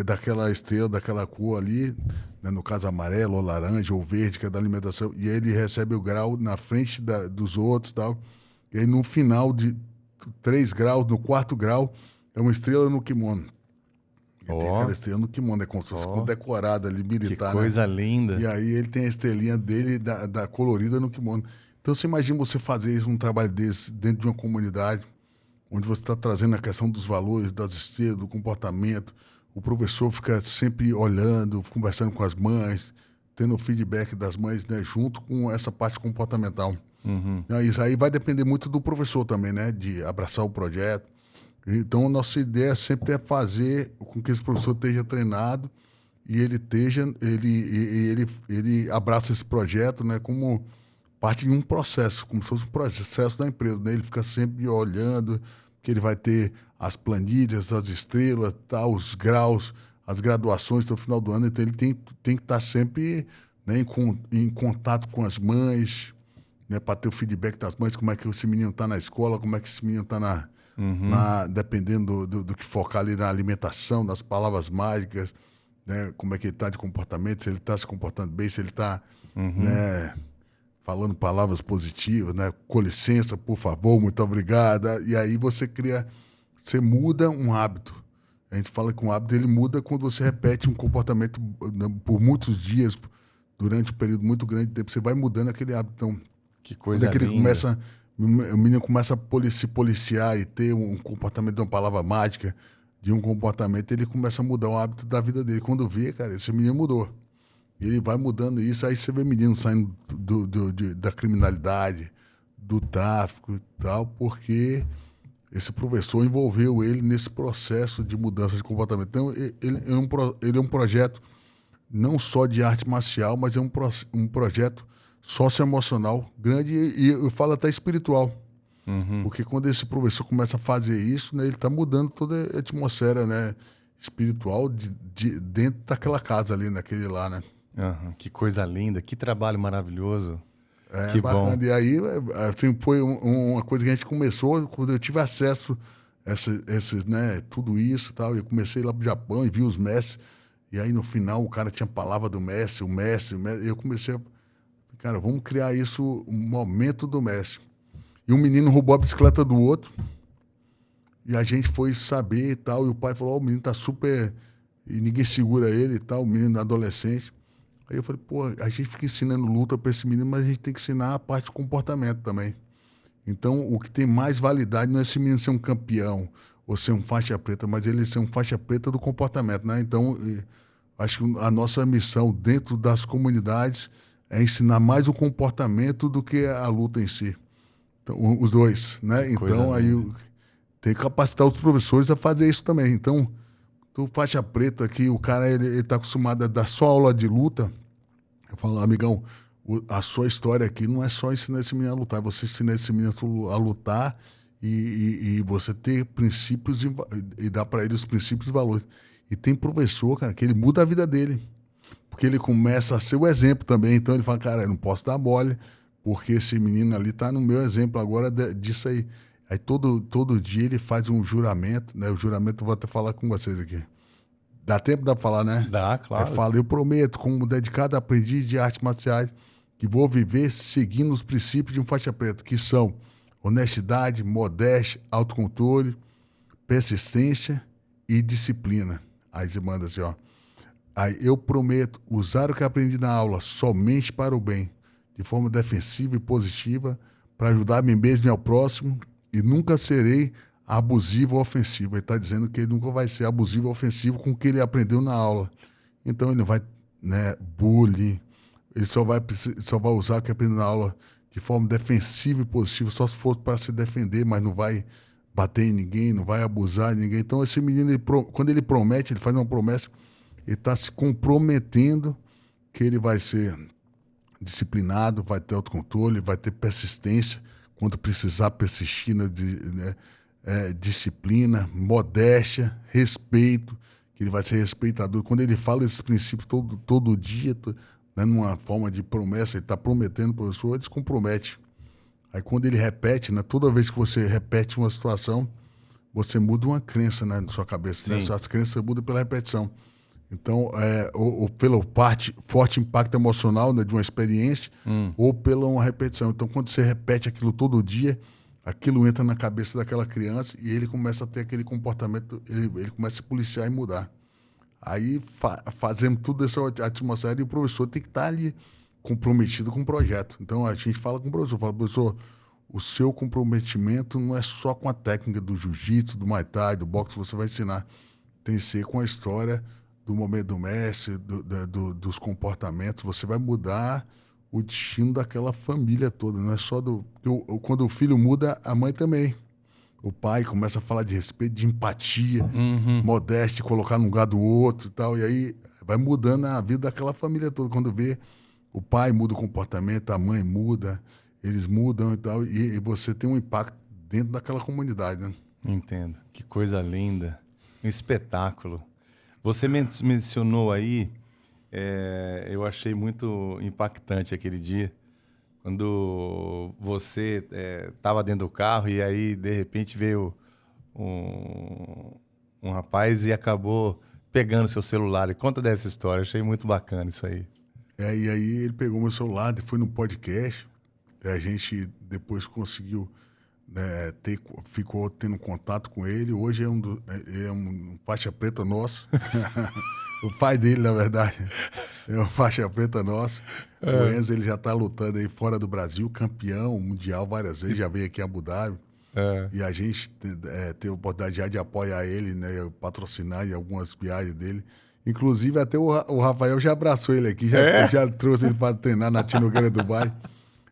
daquela estrela, daquela cor ali, né, no caso amarelo ou laranja ou verde, que é da alimentação, e ele recebe o grau na frente dos outros e tal. E aí no final de 3 graus, no 4º grau, é uma estrela no kimono. Tem aquela estrela no kimono, é como se fosse condecorada ali, militar. Que coisa, né? linda. E aí ele tem a estrelinha dele da colorida no kimono. Então você imagina você fazer um trabalho desse dentro de uma comunidade, onde você está trazendo a questão dos valores, das estrelas, do comportamento. O professor fica sempre olhando, conversando com as mães, tendo o feedback das mães, né, junto com essa parte comportamental. Isso aí vai depender muito do professor também, né? De abraçar o projeto. Então, nossa ideia sempre é fazer com que esse professor esteja treinado e ele abraça esse projeto, né, como parte de um processo, como se fosse um processo da empresa, né? Ele fica sempre olhando, que ele vai ter as planilhas, as estrelas, tal, os graus, as graduações no final do ano. Então, ele tem que estar sempre, né, em contato com as mães, né, para ter o feedback das mães, como é que esse menino está na escola, como é que esse menino está dependendo do que focar ali na alimentação, nas palavras mágicas, né, como é que ele está de comportamento, se ele está se comportando bem, se ele está né, falando palavras positivas, né, com licença, por favor, muito obrigada. E aí você muda um hábito. A gente fala que um hábito ele muda quando você repete um comportamento, né, por muitos dias, durante um período muito grande de tempo, você vai mudando aquele hábito. Então, que coisa linda. O menino começa a se policiar e ter um comportamento de uma palavra mágica, de um comportamento, ele começa a mudar o hábito da vida dele. Quando vê, cara, esse menino mudou. Ele vai mudando isso, aí você vê menino saindo da criminalidade, do tráfico e tal, porque esse professor envolveu ele nesse processo de mudança de comportamento. Então, ele é um projeto não só de arte marcial, mas é um projeto socioemocional grande e eu falo até espiritual. Porque quando esse professor começa a fazer isso, né, ele está mudando toda a atmosfera, né, espiritual dentro daquela casa ali, naquele lá, né? Que coisa linda, que trabalho maravilhoso. Que bacana. bom. E aí, assim, foi uma coisa que a gente começou, quando eu tive acesso a né, tudo isso e tal, eu comecei lá pro Japão e vi os mestres, e aí no final o cara tinha a palavra do mestre, o mestre, eu comecei cara, vamos criar isso, um momento do mestre. E um menino roubou a bicicleta do outro, e a gente foi saber e tal, e o pai falou, o menino tá super... E ninguém segura ele e tal, o menino adolescente. Aí eu falei, a gente fica ensinando luta para esse menino, mas a gente tem que ensinar a parte de comportamento também. Então, o que tem mais validade não é esse menino ser um campeão ou ser um faixa preta, mas ele ser um faixa preta do comportamento, né? Então, acho que a nossa missão dentro das comunidades é ensinar mais o comportamento do que a luta em si. Então, os dois, né? Então, aí tem que capacitar os professores a fazer isso também. Então, tu faixa preta aqui, o cara ele tá acostumado a dar só aula de luta. Eu falo, amigão, a sua história aqui não é só ensinar esse menino a lutar, você ensinar esse menino a lutar e você ter princípios e dar para ele os princípios e valores. E tem professor, cara, que ele muda a vida dele. Porque ele começa a ser o exemplo também. Então ele fala, cara, eu não posso dar mole, porque esse menino ali tá no meu exemplo agora disso aí. Aí todo dia ele faz um juramento, né? O juramento eu vou até falar com vocês aqui. Dá tempo de falar, né? Dá, claro. Fala, eu prometo, como dedicado aprendiz de artes marciais, que vou viver seguindo os princípios de um faixa preta, que são honestidade, modéstia, autocontrole, persistência e disciplina. Aí você manda assim, ó. Aí eu prometo usar o que aprendi na aula somente para o bem, de forma defensiva e positiva, para ajudar a mim mesmo e ao próximo, e nunca serei abusivo ou ofensivo. Ele está dizendo que ele nunca vai ser abusivo ou ofensivo com o que ele aprendeu na aula. Então ele não vai, né, bullying, ele só vai usar o que aprendeu na aula de forma defensiva e positiva, só se for para se defender, mas não vai bater em ninguém, não vai abusar de ninguém. Então esse menino, quando ele promete, ele faz uma promessa, ele está se comprometendo que ele vai ser disciplinado, vai ter autocontrole, vai ter persistência, quando precisar persistir, né, disciplina, modéstia, respeito, que ele vai ser respeitador. Quando ele fala esses princípios todo dia, né, numa forma de promessa, ele está prometendo para a pessoa, ele se compromete. Aí quando ele repete, né, toda vez que você repete uma situação, você muda uma crença, né, na sua cabeça. Né? As crenças mudam pela repetição. Então, ou pelo forte impacto emocional, né, de uma experiência, ou pela uma repetição. Então, quando você repete aquilo todo dia, aquilo entra na cabeça daquela criança e ele começa a ter aquele comportamento, ele começa a se policiar e mudar. Aí fazemos tudo essa atmosfera e o professor tem que estar ali comprometido com o projeto. Então, a gente fala com o professor, professor, o seu comprometimento não é só com a técnica do jiu-jitsu, do muay thai, do boxe que você vai ensinar. Tem que ser com a história do momento do mestre, dos comportamentos. Você vai mudar o destino daquela família toda. Não é só quando o filho muda, a mãe também. O pai começa a falar de respeito, de empatia, modéstia, colocar no lugar do outro e tal. E aí vai mudando a vida daquela família toda. Quando vê, o pai muda o comportamento, a mãe muda, eles mudam e tal. E você tem um impacto dentro daquela comunidade, né? Entendo. Que coisa linda. Um espetáculo. Você mencionou aí, eu achei muito impactante aquele dia, quando você estava dentro do carro e aí, de repente, veio um rapaz e acabou pegando seu celular. E conta dessa história, achei muito bacana isso aí. E aí ele pegou meu celular, foi no podcast, a gente depois conseguiu... ficou tendo contato com ele. Hoje ele é um faixa preta nosso. O pai dele, na verdade, é um faixa preta nosso. O Enzo, ele já está lutando aí fora do Brasil, campeão mundial várias vezes, já veio aqui em Abu Dhabi. E a gente teve a oportunidade de apoiar ele, né, patrocinar em algumas viagens dele. Inclusive, até o Rafael já abraçou ele aqui, já trouxe ele para treinar na Tia Nogueira Dubai.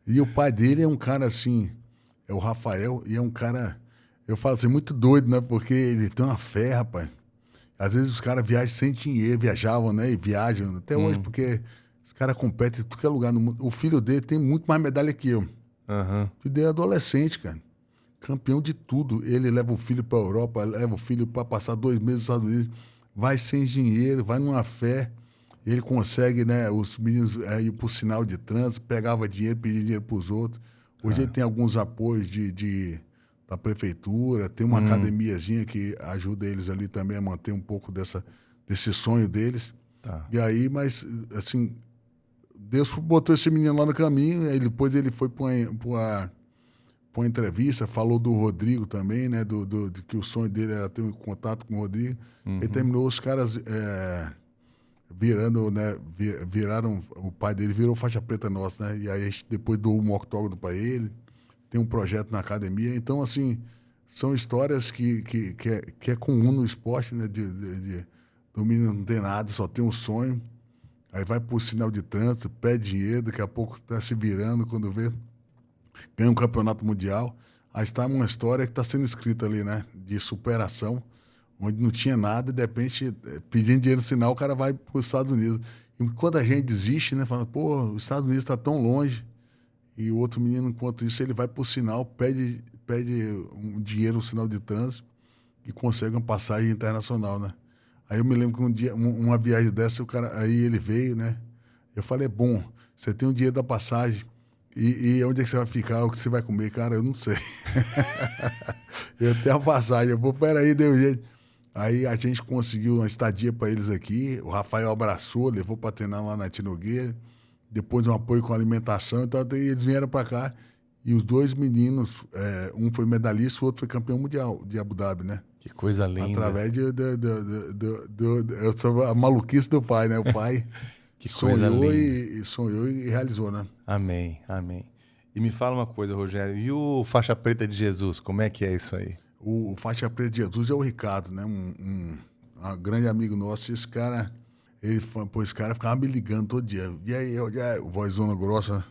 E o pai dele é um cara assim... É o Rafael, e é um cara, eu falo assim, muito doido, né? Porque ele tem uma fé, rapaz. Às vezes os caras viajam sem dinheiro, viajavam, né? E viajam até hoje, porque os caras competem em todo lugar no mundo. O filho dele tem muito mais medalha que eu. O filho dele é adolescente, cara. Campeão de tudo. Ele leva o filho para a Europa, leva o filho para passar 2 meses nos Estados Unidos. Vai sem dinheiro, vai numa fé. Ele consegue, né? Os meninos ir pro sinal de trânsito, pegava dinheiro, pedia dinheiro para os outros. Hoje ele tem alguns apoios da prefeitura, tem uma academiazinha que ajuda eles ali também a manter um pouco desse sonho deles. E aí, mas assim, Deus botou esse menino lá no caminho, aí depois ele foi para uma entrevista, falou do Rodrigo também, né? De que o sonho dele era ter um contato com o Rodrigo. Ele terminou, os caras virando, né? Viraram, o pai dele virou faixa preta nossa, né? E aí a gente depois doou um octógono para ele, tem um projeto na academia. Então, assim, são histórias que é comum no esporte, né? Do menino não tem nada, só tem um sonho. Aí vai pro sinal de trânsito, pede dinheiro, daqui a pouco tá se virando, quando vê, ganha um campeonato mundial. Aí está uma história que está sendo escrita ali, né? De superação, onde não tinha nada, e de repente, pedindo dinheiro no sinal, o cara vai para os Estados Unidos. E quando a gente desiste, né? Fala, pô, os Estados Unidos está tão longe. E o outro menino, enquanto isso, ele vai para o sinal, pede um dinheiro no sinal de trânsito e consegue uma passagem internacional, né? Aí eu me lembro que um dia, uma viagem dessa, o cara, aí ele veio, né? Eu falei, bom, você tem o dinheiro da passagem, e onde é que você vai ficar, o que você vai comer? Cara, eu não sei. Eu tenho a passagem, eu vou, peraí, deu jeito. Aí a gente conseguiu uma estadia para eles aqui, o Rafael abraçou, levou para treinar lá na Tia Nogueira, depois um apoio com alimentação, então eles vieram para cá, e os 2 meninos, um foi medalhista, o outro foi campeão mundial de Abu Dhabi, né? Que coisa linda. Através eu sou a maluquice do pai, né? O pai que coisa linda. Sonhou e realizou, né? Amém, amém. E me fala uma coisa, Rogério, e o faixa preta de Jesus, como é que é isso aí? O faixa preta de Jesus é o Ricardo, né? Um grande amigo nosso. Esse cara, esse cara ficava me ligando todo dia. E aí, vozona grossa,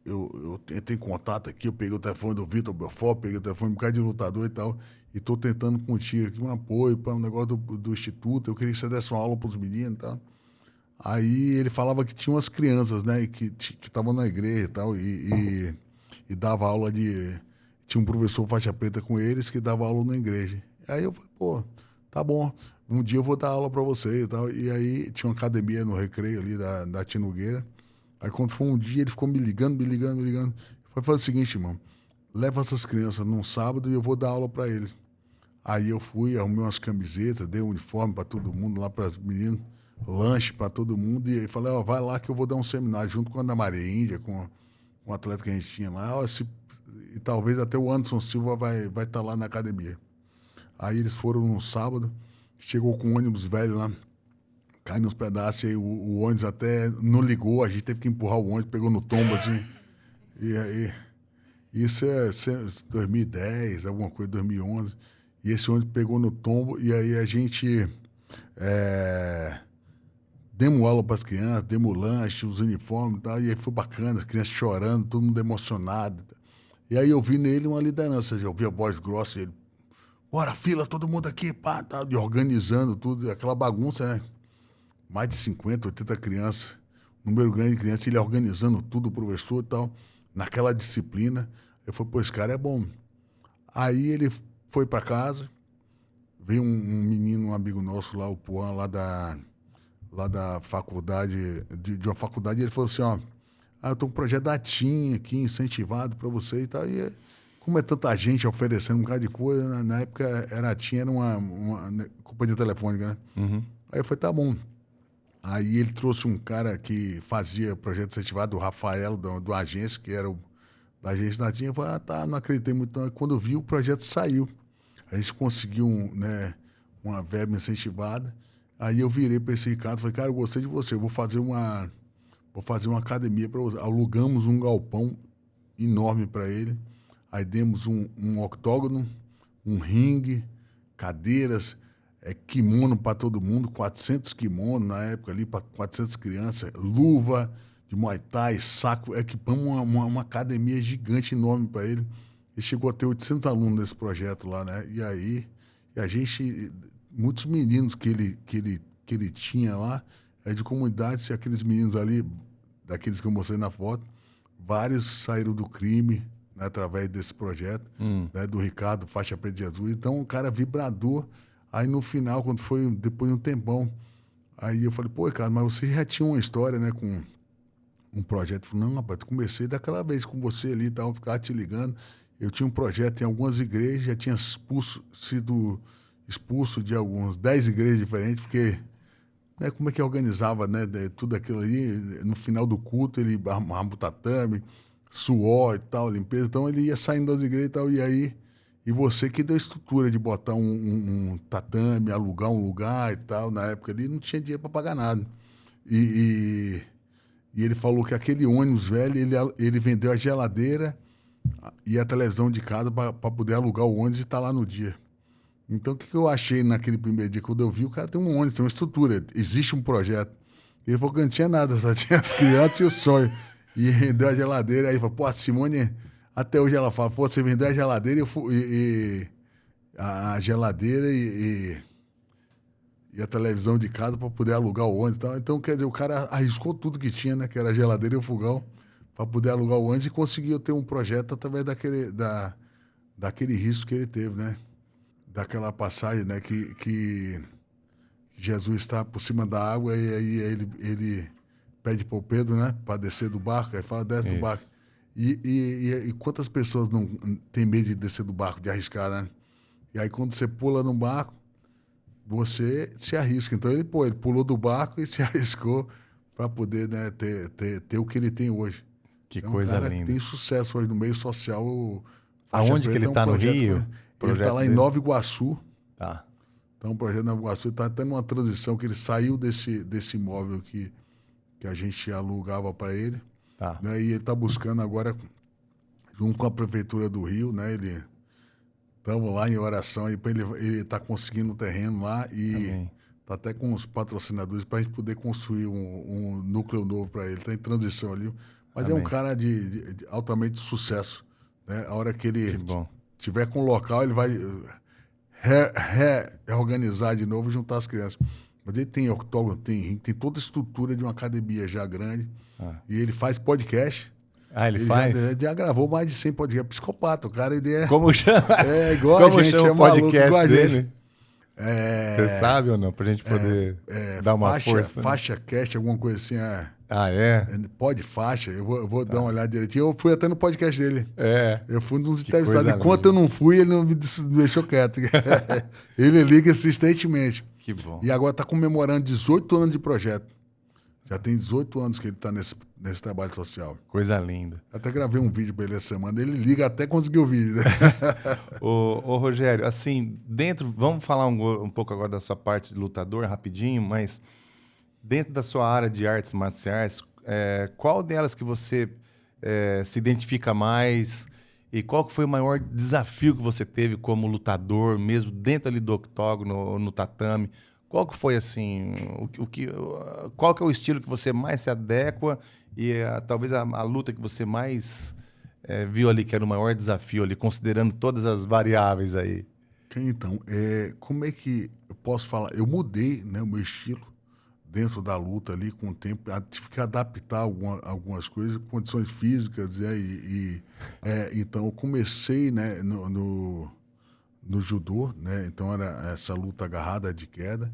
eu entrei em contato aqui, eu peguei o telefone do Vitor Belfort, peguei o telefone de um bocado de lutador e tal. e estou tentando contigo aqui um apoio para um negócio do Instituto, eu queria que você desse uma aula para os meninos e tal. Aí ele falava que tinha umas crianças, né, que estavam na igreja e tal, e dava aula de... Tinha um professor faixa preta com eles que dava aula na igreja. Aí eu falei, pô, tá bom, um dia eu vou dar aula para você e tal. E aí tinha uma academia no Recreio ali da Tia Nogueira. Aí quando foi um dia, ele ficou me ligando. Foi fazer o seguinte, irmão, leva essas crianças num sábado e eu vou dar aula para eles. Aí eu fui, arrumei umas camisetas, dei um uniforme para todo mundo, lá para os meninos, lanche para todo mundo, e falei, ó, vai lá que eu vou dar um seminário junto com a Ana Maria Índia, com um atleta que a gente tinha lá, ó, e talvez até o Anderson Silva vai estar lá na academia. Aí eles foram no sábado, chegou com um ônibus velho lá, caiu nos pedaços, aí o ônibus até não ligou, a gente teve que empurrar o ônibus, pegou no tombo assim, e aí... Isso é 2010, alguma coisa, 2011. E esse ônibus pegou no tombo e aí a gente demos aula para as crianças, demos lanche, os uniformes e tal. E aí foi bacana, as crianças chorando, todo mundo emocionado. E aí eu vi nele uma liderança, eu ouvi a voz grossa, ele, bora fila, todo mundo aqui, pá, tá, e organizando tudo, aquela bagunça, né? Mais de 50, 80 crianças, número grande de crianças, ele organizando tudo, o professor e tal, naquela disciplina. Eu falei, pô, esse cara é bom. Aí ele foi para casa, veio um menino, um amigo nosso lá, o Puan, lá da faculdade, de uma faculdade, e ele falou assim, ó, eu tô com um projeto da TIM aqui, incentivado para você e tal. E como é tanta gente oferecendo um bocado de coisa, na época a TIM era uma companhia telefônica, né? Uhum. Aí eu falei, tá bom. Aí ele trouxe um cara que fazia projeto incentivado, o Rafael, do agência, que era da agência da TIM. Eu falei, tá, não acreditei muito. Não. Quando eu vi, o projeto saiu. A gente conseguiu uma verba incentivada. Aí eu virei para esse Ricardo e falei, cara, eu gostei de você, eu vou fazer uma academia para você. Alugamos um galpão enorme para ele. Aí demos um octógono, um ringue, cadeiras, kimono para todo mundo, 400 kimonos na época ali, para 400 crianças, luva de Muay Thai, saco, equipamos uma academia gigante, enorme para ele. Ele chegou a ter 800 alunos nesse projeto lá, né? E aí, a gente, muitos meninos que ele tinha lá, de comunidades, e aqueles meninos ali, daqueles que eu mostrei na foto, vários saíram do crime, né, através desse projeto, né, do Ricardo, faixa preta de Jesus. Então, um cara vibrador. Aí, no final, quando foi depois de um tempão, aí eu falei, pô, Ricardo, mas você já tinha uma história, né, com um projeto. Eu falei, não, rapaz, comecei daquela vez com você ali e tal, ficava te ligando. Eu tinha um projeto em algumas igrejas, já tinha sido expulso de algumas 10 igrejas diferentes, porque... né, como é que organizava, né, tudo aquilo ali, no final do culto ele arrumava o tatame, suor e tal, limpeza, então ele ia saindo das igrejas e tal, e você que deu a estrutura de botar um tatame, alugar um lugar e tal, na época ali não tinha dinheiro para pagar nada. E ele falou que aquele ônibus velho, ele vendeu a geladeira e a televisão de casa para poder alugar o ônibus e estar lá no dia. Então, o que eu achei naquele primeiro dia? Quando eu vi, o cara tem um ônibus, tem uma estrutura, existe um projeto. Ele falou que não tinha nada, só tinha as crianças e o sonho. E vendeu a geladeira. Aí falou, pô, a Simone, até hoje ela fala, pô, você vendeu a geladeira a geladeira e a televisão de casa para poder alugar o ônibus e tal. Então, quer dizer, o cara arriscou tudo que tinha, né? Que era a geladeira e o fogão, para poder alugar o ônibus e conseguiu ter um projeto através daquele risco que ele teve, né? Daquela passagem, né, que Jesus está por cima da água e aí ele pede para o Pedro, né, para descer do barco, aí fala, desce do barco. E quantas pessoas não têm medo de descer do barco, de arriscar, né? E aí quando você pula no barco, você se arrisca. Então ele pulou do barco e se arriscou para poder, né, ter o que ele tem hoje. Que então, coisa linda. Tem sucesso hoje no meio social. Aonde que ele está no Rio? Ele está lá em Nova Iguaçu. Tá. Então, o projeto Nova Iguaçu está tendo uma transição, que ele saiu desse imóvel que a gente alugava para ele. Tá. Né, e ele está buscando agora, junto com a Prefeitura do Rio, né? Estamos lá em oração, ele está conseguindo um terreno lá e está até com os patrocinadores para a gente poder construir um núcleo novo para ele. Está em transição ali. Mas é um cara de altamente sucesso. Né? A hora que ele... Que bom. tiver com o local, ele vai... reorganizar de novo e juntar as crianças. Mas ele tem octógono, tem toda a estrutura de uma academia já grande. E ele faz podcast. Ele faz? Já gravou mais de 100 podcasts. Psicopata, o cara, ele é... Como chama? É igual Como a gente, chama é o maluco, podcast igual a dele? gente. Você sabe ou não? Pra gente poder dar uma força. Né? Faixa cast, alguma coisa assim. Pode faixa. Eu vou dar uma olhada direitinho. Eu fui até no podcast dele. Eu fui nos entrevistados. Enquanto eu não fui, ele não me deixou quieto. Ele liga insistentemente. Que bom. E agora está comemorando 18 anos de projeto. Já tem 18 anos que ele está nesse trabalho social. Coisa linda. Até gravei um vídeo para ele essa semana. Ele liga até conseguir o vídeo. Né? Ô, Rogério, assim, vamos falar um pouco agora da sua parte de lutador, rapidinho, mas dentro da sua área de artes marciais, qual delas que você se identifica mais e qual que foi o maior desafio que você teve como lutador, mesmo dentro ali do octógono, no tatame? Qual que foi, assim, qual que é o estilo que você mais se adequa e talvez a luta que você mais viu ali, que era o maior desafio ali, considerando todas as variáveis aí? Então, como é que eu posso falar? Eu mudei, né, o meu estilo dentro da luta ali com o tempo, tive que adaptar algumas coisas, condições físicas, então eu comecei, né, no judô, né? Então era essa luta agarrada de queda.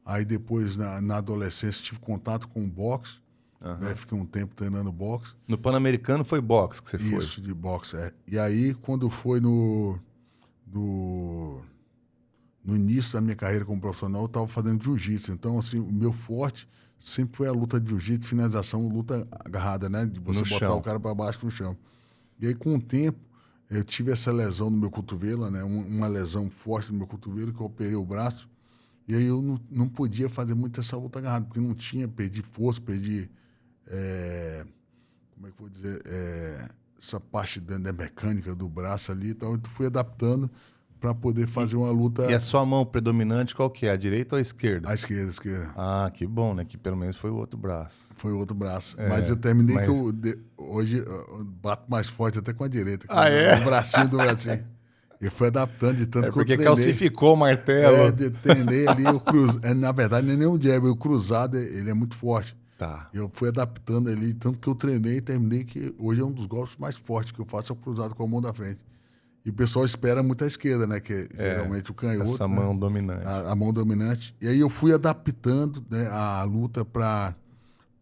Aí depois, na adolescência, tive contato com o boxe. Né? Fiquei um tempo treinando boxe. No Pan-Americano foi boxe que você foi? Isso, de boxe, E aí, quando foi no início da minha carreira como profissional, eu estava fazendo jiu-jitsu. Então, assim, o meu forte sempre foi a luta de jiu-jitsu, finalização, luta agarrada, né? De você botar o cara para baixo no chão. E aí, com o tempo, eu tive essa lesão no meu cotovelo, né? Uma lesão forte no meu cotovelo, que eu operei o braço. E aí eu não podia fazer muito essa luta agarrada, porque não tinha, perdi força, perdi... como é que eu vou dizer? Essa parte da mecânica do braço ali. Então eu fui adaptando para poder fazer uma luta... E a sua mão predominante qual que é? A direita ou a esquerda? A esquerda. Ah, que bom, né? Que pelo menos foi o outro braço. Foi o outro braço. Mas eu terminei hoje eu bato mais forte até com a direita. O bracinho do bracinho. E foi adaptando de tanto que eu treinei. Porque calcificou o martelo. Treinei ali, na verdade, não é nem um jab, o cruzado, ele é muito forte. Tá. Eu fui adaptando ali, tanto que eu treinei e terminei, que hoje é um dos golpes mais fortes que eu faço, é o cruzado com a mão da frente. E o pessoal espera muito a esquerda, né? Que geralmente o canhoto. Essa mão dominante. A mão dominante. E aí eu fui adaptando, né, a luta para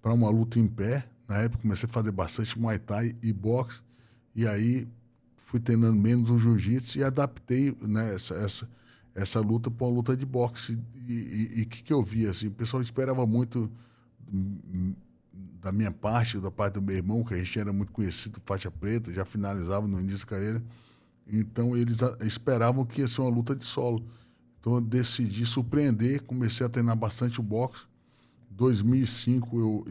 uma luta em pé. Na época comecei a fazer bastante Muay Thai e boxe. E aí fui treinando menos o jiu-jitsu e adaptei, né, essa luta para uma luta de boxe. E o que eu via? Assim, o pessoal esperava muito da minha parte, da parte do meu irmão, que a gente era muito conhecido, faixa preta, já finalizava no início da carreira. Então, eles esperavam que ia ser uma luta de solo. Então, eu decidi surpreender, comecei a treinar bastante o boxe. 2005,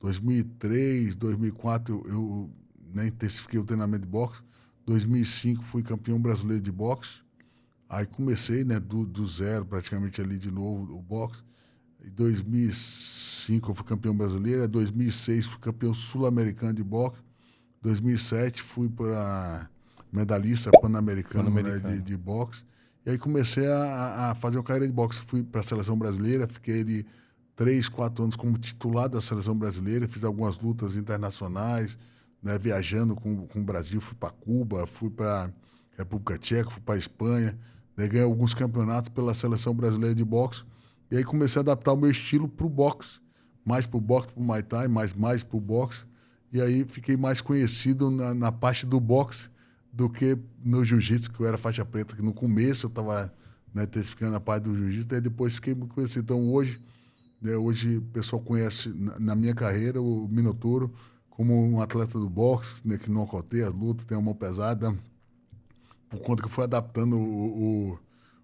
2003, 2004, eu né, intensifiquei o treinamento de boxe. 2005, fui campeão brasileiro de boxe. Aí comecei, né, do zero, praticamente ali de novo, o boxe. Em 2005, eu fui campeão brasileiro. Em 2006, fui campeão sul-americano de boxe. Em 2007, fui para... medalhista pan-americano, né, de boxe. E aí comecei a fazer uma carreira de boxe. Fui para a seleção brasileira, fiquei ali 3, 4 anos como titular da seleção brasileira, fiz algumas lutas internacionais, né, viajando com o Brasil, fui para Cuba, fui para República Tcheca, fui para Espanha, né, ganhei alguns campeonatos pela seleção brasileira de boxe. E aí comecei a adaptar o meu estilo para o boxe, mais para o boxe, para o Muay Thai, mais para o boxe. E aí fiquei mais conhecido na parte do boxe do que no jiu-jitsu, que eu era faixa preta, que no começo eu estava, né, testificando a parte do jiu-jitsu, daí depois fiquei muito conhecido. Então hoje o pessoal conhece, na minha carreira, o Minotauro como um atleta do boxe, né, que não nocauteia as lutas, tem uma mão pesada, por conta que eu fui adaptando o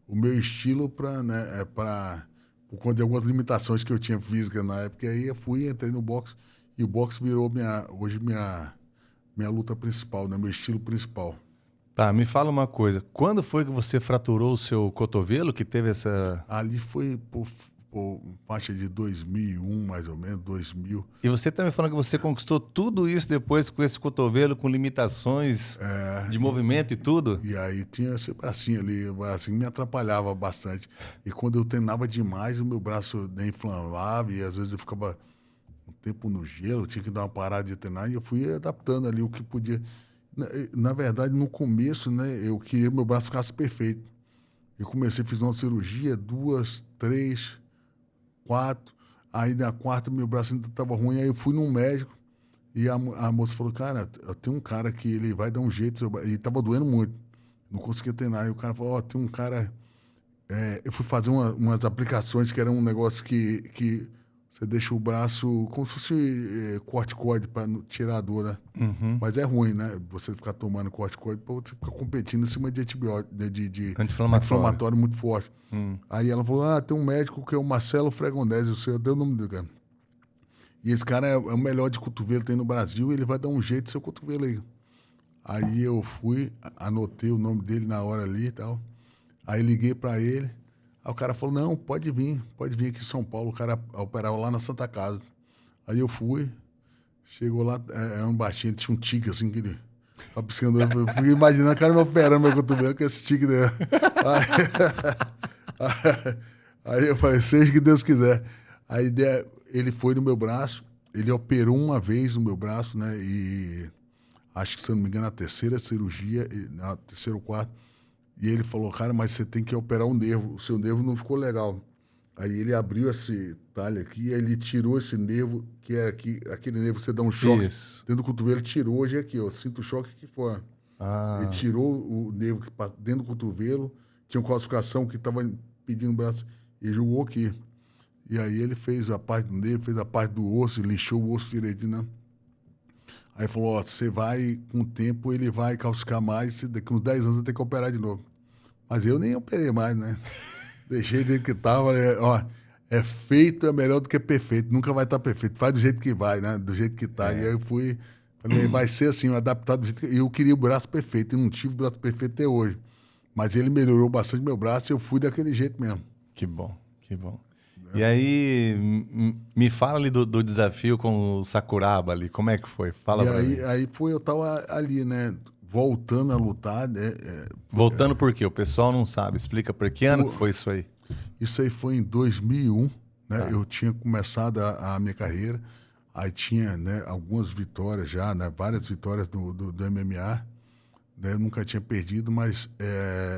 meu estilo por conta de algumas limitações que eu tinha física na época. E aí eu fui, entrei no boxe, e o boxe virou hoje minha luta principal, né? Meu estilo principal. Tá, me fala uma coisa. Quando foi que você fraturou o seu cotovelo, que teve essa... Ali foi faixa de 2001, mais ou menos, 2000. E você tá me falando que você conquistou tudo isso depois com esse cotovelo, com limitações de movimento e tudo? E aí tinha esse bracinho ali, o bracinho me atrapalhava bastante. E quando eu treinava demais, o meu braço inflamava e às vezes eu ficava um tempo no gelo, eu tinha que dar uma parada de treinar e eu fui adaptando ali o que podia. Na verdade, no começo, né, eu queria que meu braço ficasse perfeito. Eu comecei, fiz uma cirurgia, 2, 3, 4. Aí na quarta meu braço ainda estava ruim. Aí eu fui num médico e a moça falou, cara, eu tenho um cara que ele vai dar um jeito. E estava doendo muito. Não conseguia treinar. E o cara falou, tem um cara... eu fui fazer umas aplicações que era um negócio que você deixa o braço como se fosse corticoide para tirar a dor, né? Uhum. Mas é ruim, né? Você ficar tomando corticoide para você ficar competindo em cima de antibiótico, de anti-inflamatório muito forte. Aí ela falou, tem um médico que é o Marcelo Fregonese, o senhor deu o nome dele, cara. E esse cara é o melhor de cotovelo que tem no Brasil, ele vai dar um jeito no seu cotovelo aí. Aí eu fui, anotei o nome dele na hora ali e tal. Aí liguei para ele. Aí o cara falou, não, pode vir aqui em São Paulo. O cara operava lá na Santa Casa. Aí eu fui, chegou lá, um baixinho, tinha um tique assim, que ele tava piscando. Eu fui imaginando o cara me operando meu cotovelo com esse tique dele. Aí eu falei, seja o que Deus quiser. Aí ele foi no meu braço, ele operou uma vez no meu braço, né? E acho que, se eu não me engano, a terceira cirurgia, a terceira ou quarta. E ele falou, cara, mas você tem que operar um nervo. O seu nervo não ficou legal. Aí ele abriu esse talho aqui, e ele tirou esse nervo, que é aqui, aquele nervo que você dá um choque dentro do cotovelo, tirou hoje aqui, ó. Sinto o choque aqui fora. Ele tirou o nervo que passa dentro do cotovelo, tinha uma calcificação que estava pedindo o braço, e jogou aqui. E aí ele fez a parte do nervo, fez a parte do osso, lixou o osso direitinho, né? Aí falou, você vai, com o tempo, ele vai calcificar mais, daqui uns 10 anos você tem que operar de novo. Mas eu nem operei mais, né? Deixei do jeito que estava, feito é melhor do que perfeito, nunca vai estar perfeito, faz do jeito que vai, né? Do jeito que está. E aí eu fui, falei, vai ser assim, adaptado do jeito que... Eu queria o braço perfeito, e não tive o braço perfeito até hoje. Mas ele melhorou bastante meu braço e eu fui daquele jeito mesmo. Que bom, que bom. E aí, me fala ali do desafio com o Sakuraba ali, como é que foi? Fala pra mim. Aí eu tava ali, né, voltando a lutar. Voltando por quê? O pessoal não sabe. Explica por que ano que foi isso aí? Isso aí foi em 2001, né? Eu tinha começado a minha carreira, aí tinha, né, algumas vitórias já, né, várias vitórias do MMA, né? Eu nunca tinha perdido, mas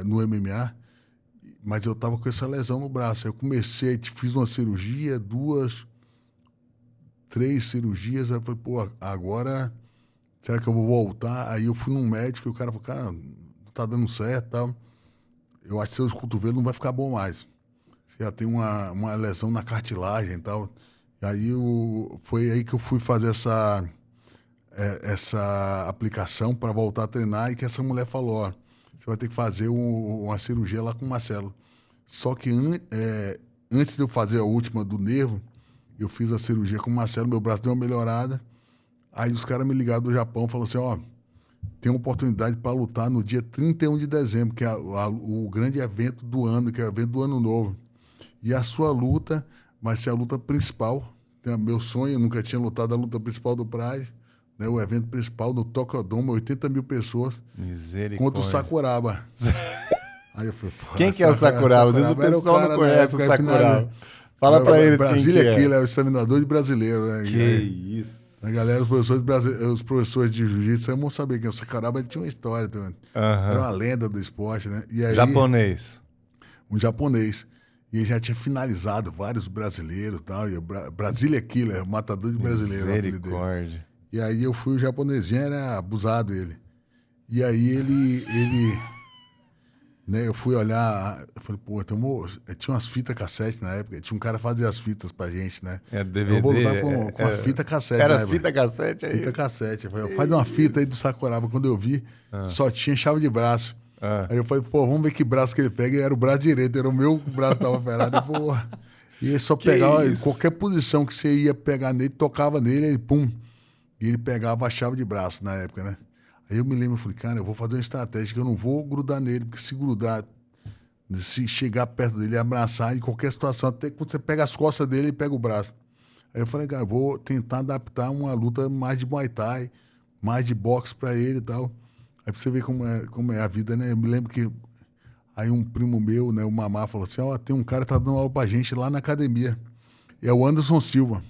no MMA... Mas eu estava com essa lesão no braço. Eu comecei, fiz uma cirurgia, 2, 3 cirurgias. Aí eu falei, pô, agora será que eu vou voltar? Aí eu fui num médico e o cara falou, cara, não tá dando certo e tal. Eu acho que seus cotovelos não vai ficar bom mais. Você já tem uma lesão na cartilagem e tal. E aí foi aí que eu fui fazer essa aplicação para voltar a treinar e que essa mulher falou, ó, você vai ter que fazer uma cirurgia lá com o Marcelo. Só que antes de eu fazer a última do nervo, eu fiz a cirurgia com o Marcelo, meu braço deu uma melhorada. Aí os caras me ligaram do Japão e falaram assim, ó, tem uma oportunidade para lutar no dia 31 de dezembro, que é o grande evento do ano, que é o evento do Ano Novo. E a sua luta vai ser a luta principal. Meu sonho, eu nunca tinha lutado a luta principal do Pride, né, o evento principal do Tokyo Dome, 80 mil pessoas, contra o Sakuraba. Aí eu falei, quem que é o Sakuraba? Às vezes o pessoal não conhece o Sakuraba. Fala pra eles Brasília quem que é. Aquilo, é o exterminador de brasileiro. Né? Que isso. A galera, os professores de jiu-jitsu, vão saber que o Sakuraba tinha uma história também. Era uma lenda do esporte, né? E aí, japonês. Um japonês. E ele já tinha finalizado vários brasileiros e tal. E Brasília Killer, o matador de brasileiro. Misericórdia. E aí eu fui, o japonesinho era abusado ele. E aí ele né, eu fui olhar, eu falei, pô, tinha umas fitas cassete na época, tinha um cara que fazia as fitas pra gente, né? DVD. Eu vou lutar com a fita cassete. Era fita cassete aí? Fita cassete. Eu falei, faz uma fita aí do Sakuraba. Quando eu vi, só tinha chave de braço. Aí eu falei, pô, vamos ver que braço que ele pega. E era o braço direito, era o meu braço que tava operado. E ele só pegava, em qualquer posição que você ia pegar nele, tocava nele, ele pum. E ele pegava a chave de braço na época, né? Aí eu me lembro, eu falei, cara, eu vou fazer uma estratégia que eu não vou grudar nele, porque se grudar Se chegar perto dele, abraçar em qualquer situação, até quando você pega as costas dele e pega o braço. Aí eu falei, cara, eu vou tentar adaptar uma luta mais de Muay Thai, mais de boxe pra ele e tal. Aí pra você ver como é a vida, né? Eu me lembro que aí um primo meu, né, o Mamá, falou assim, ó, tem um cara que tá dando aula pra gente lá na academia. É o Anderson Silva.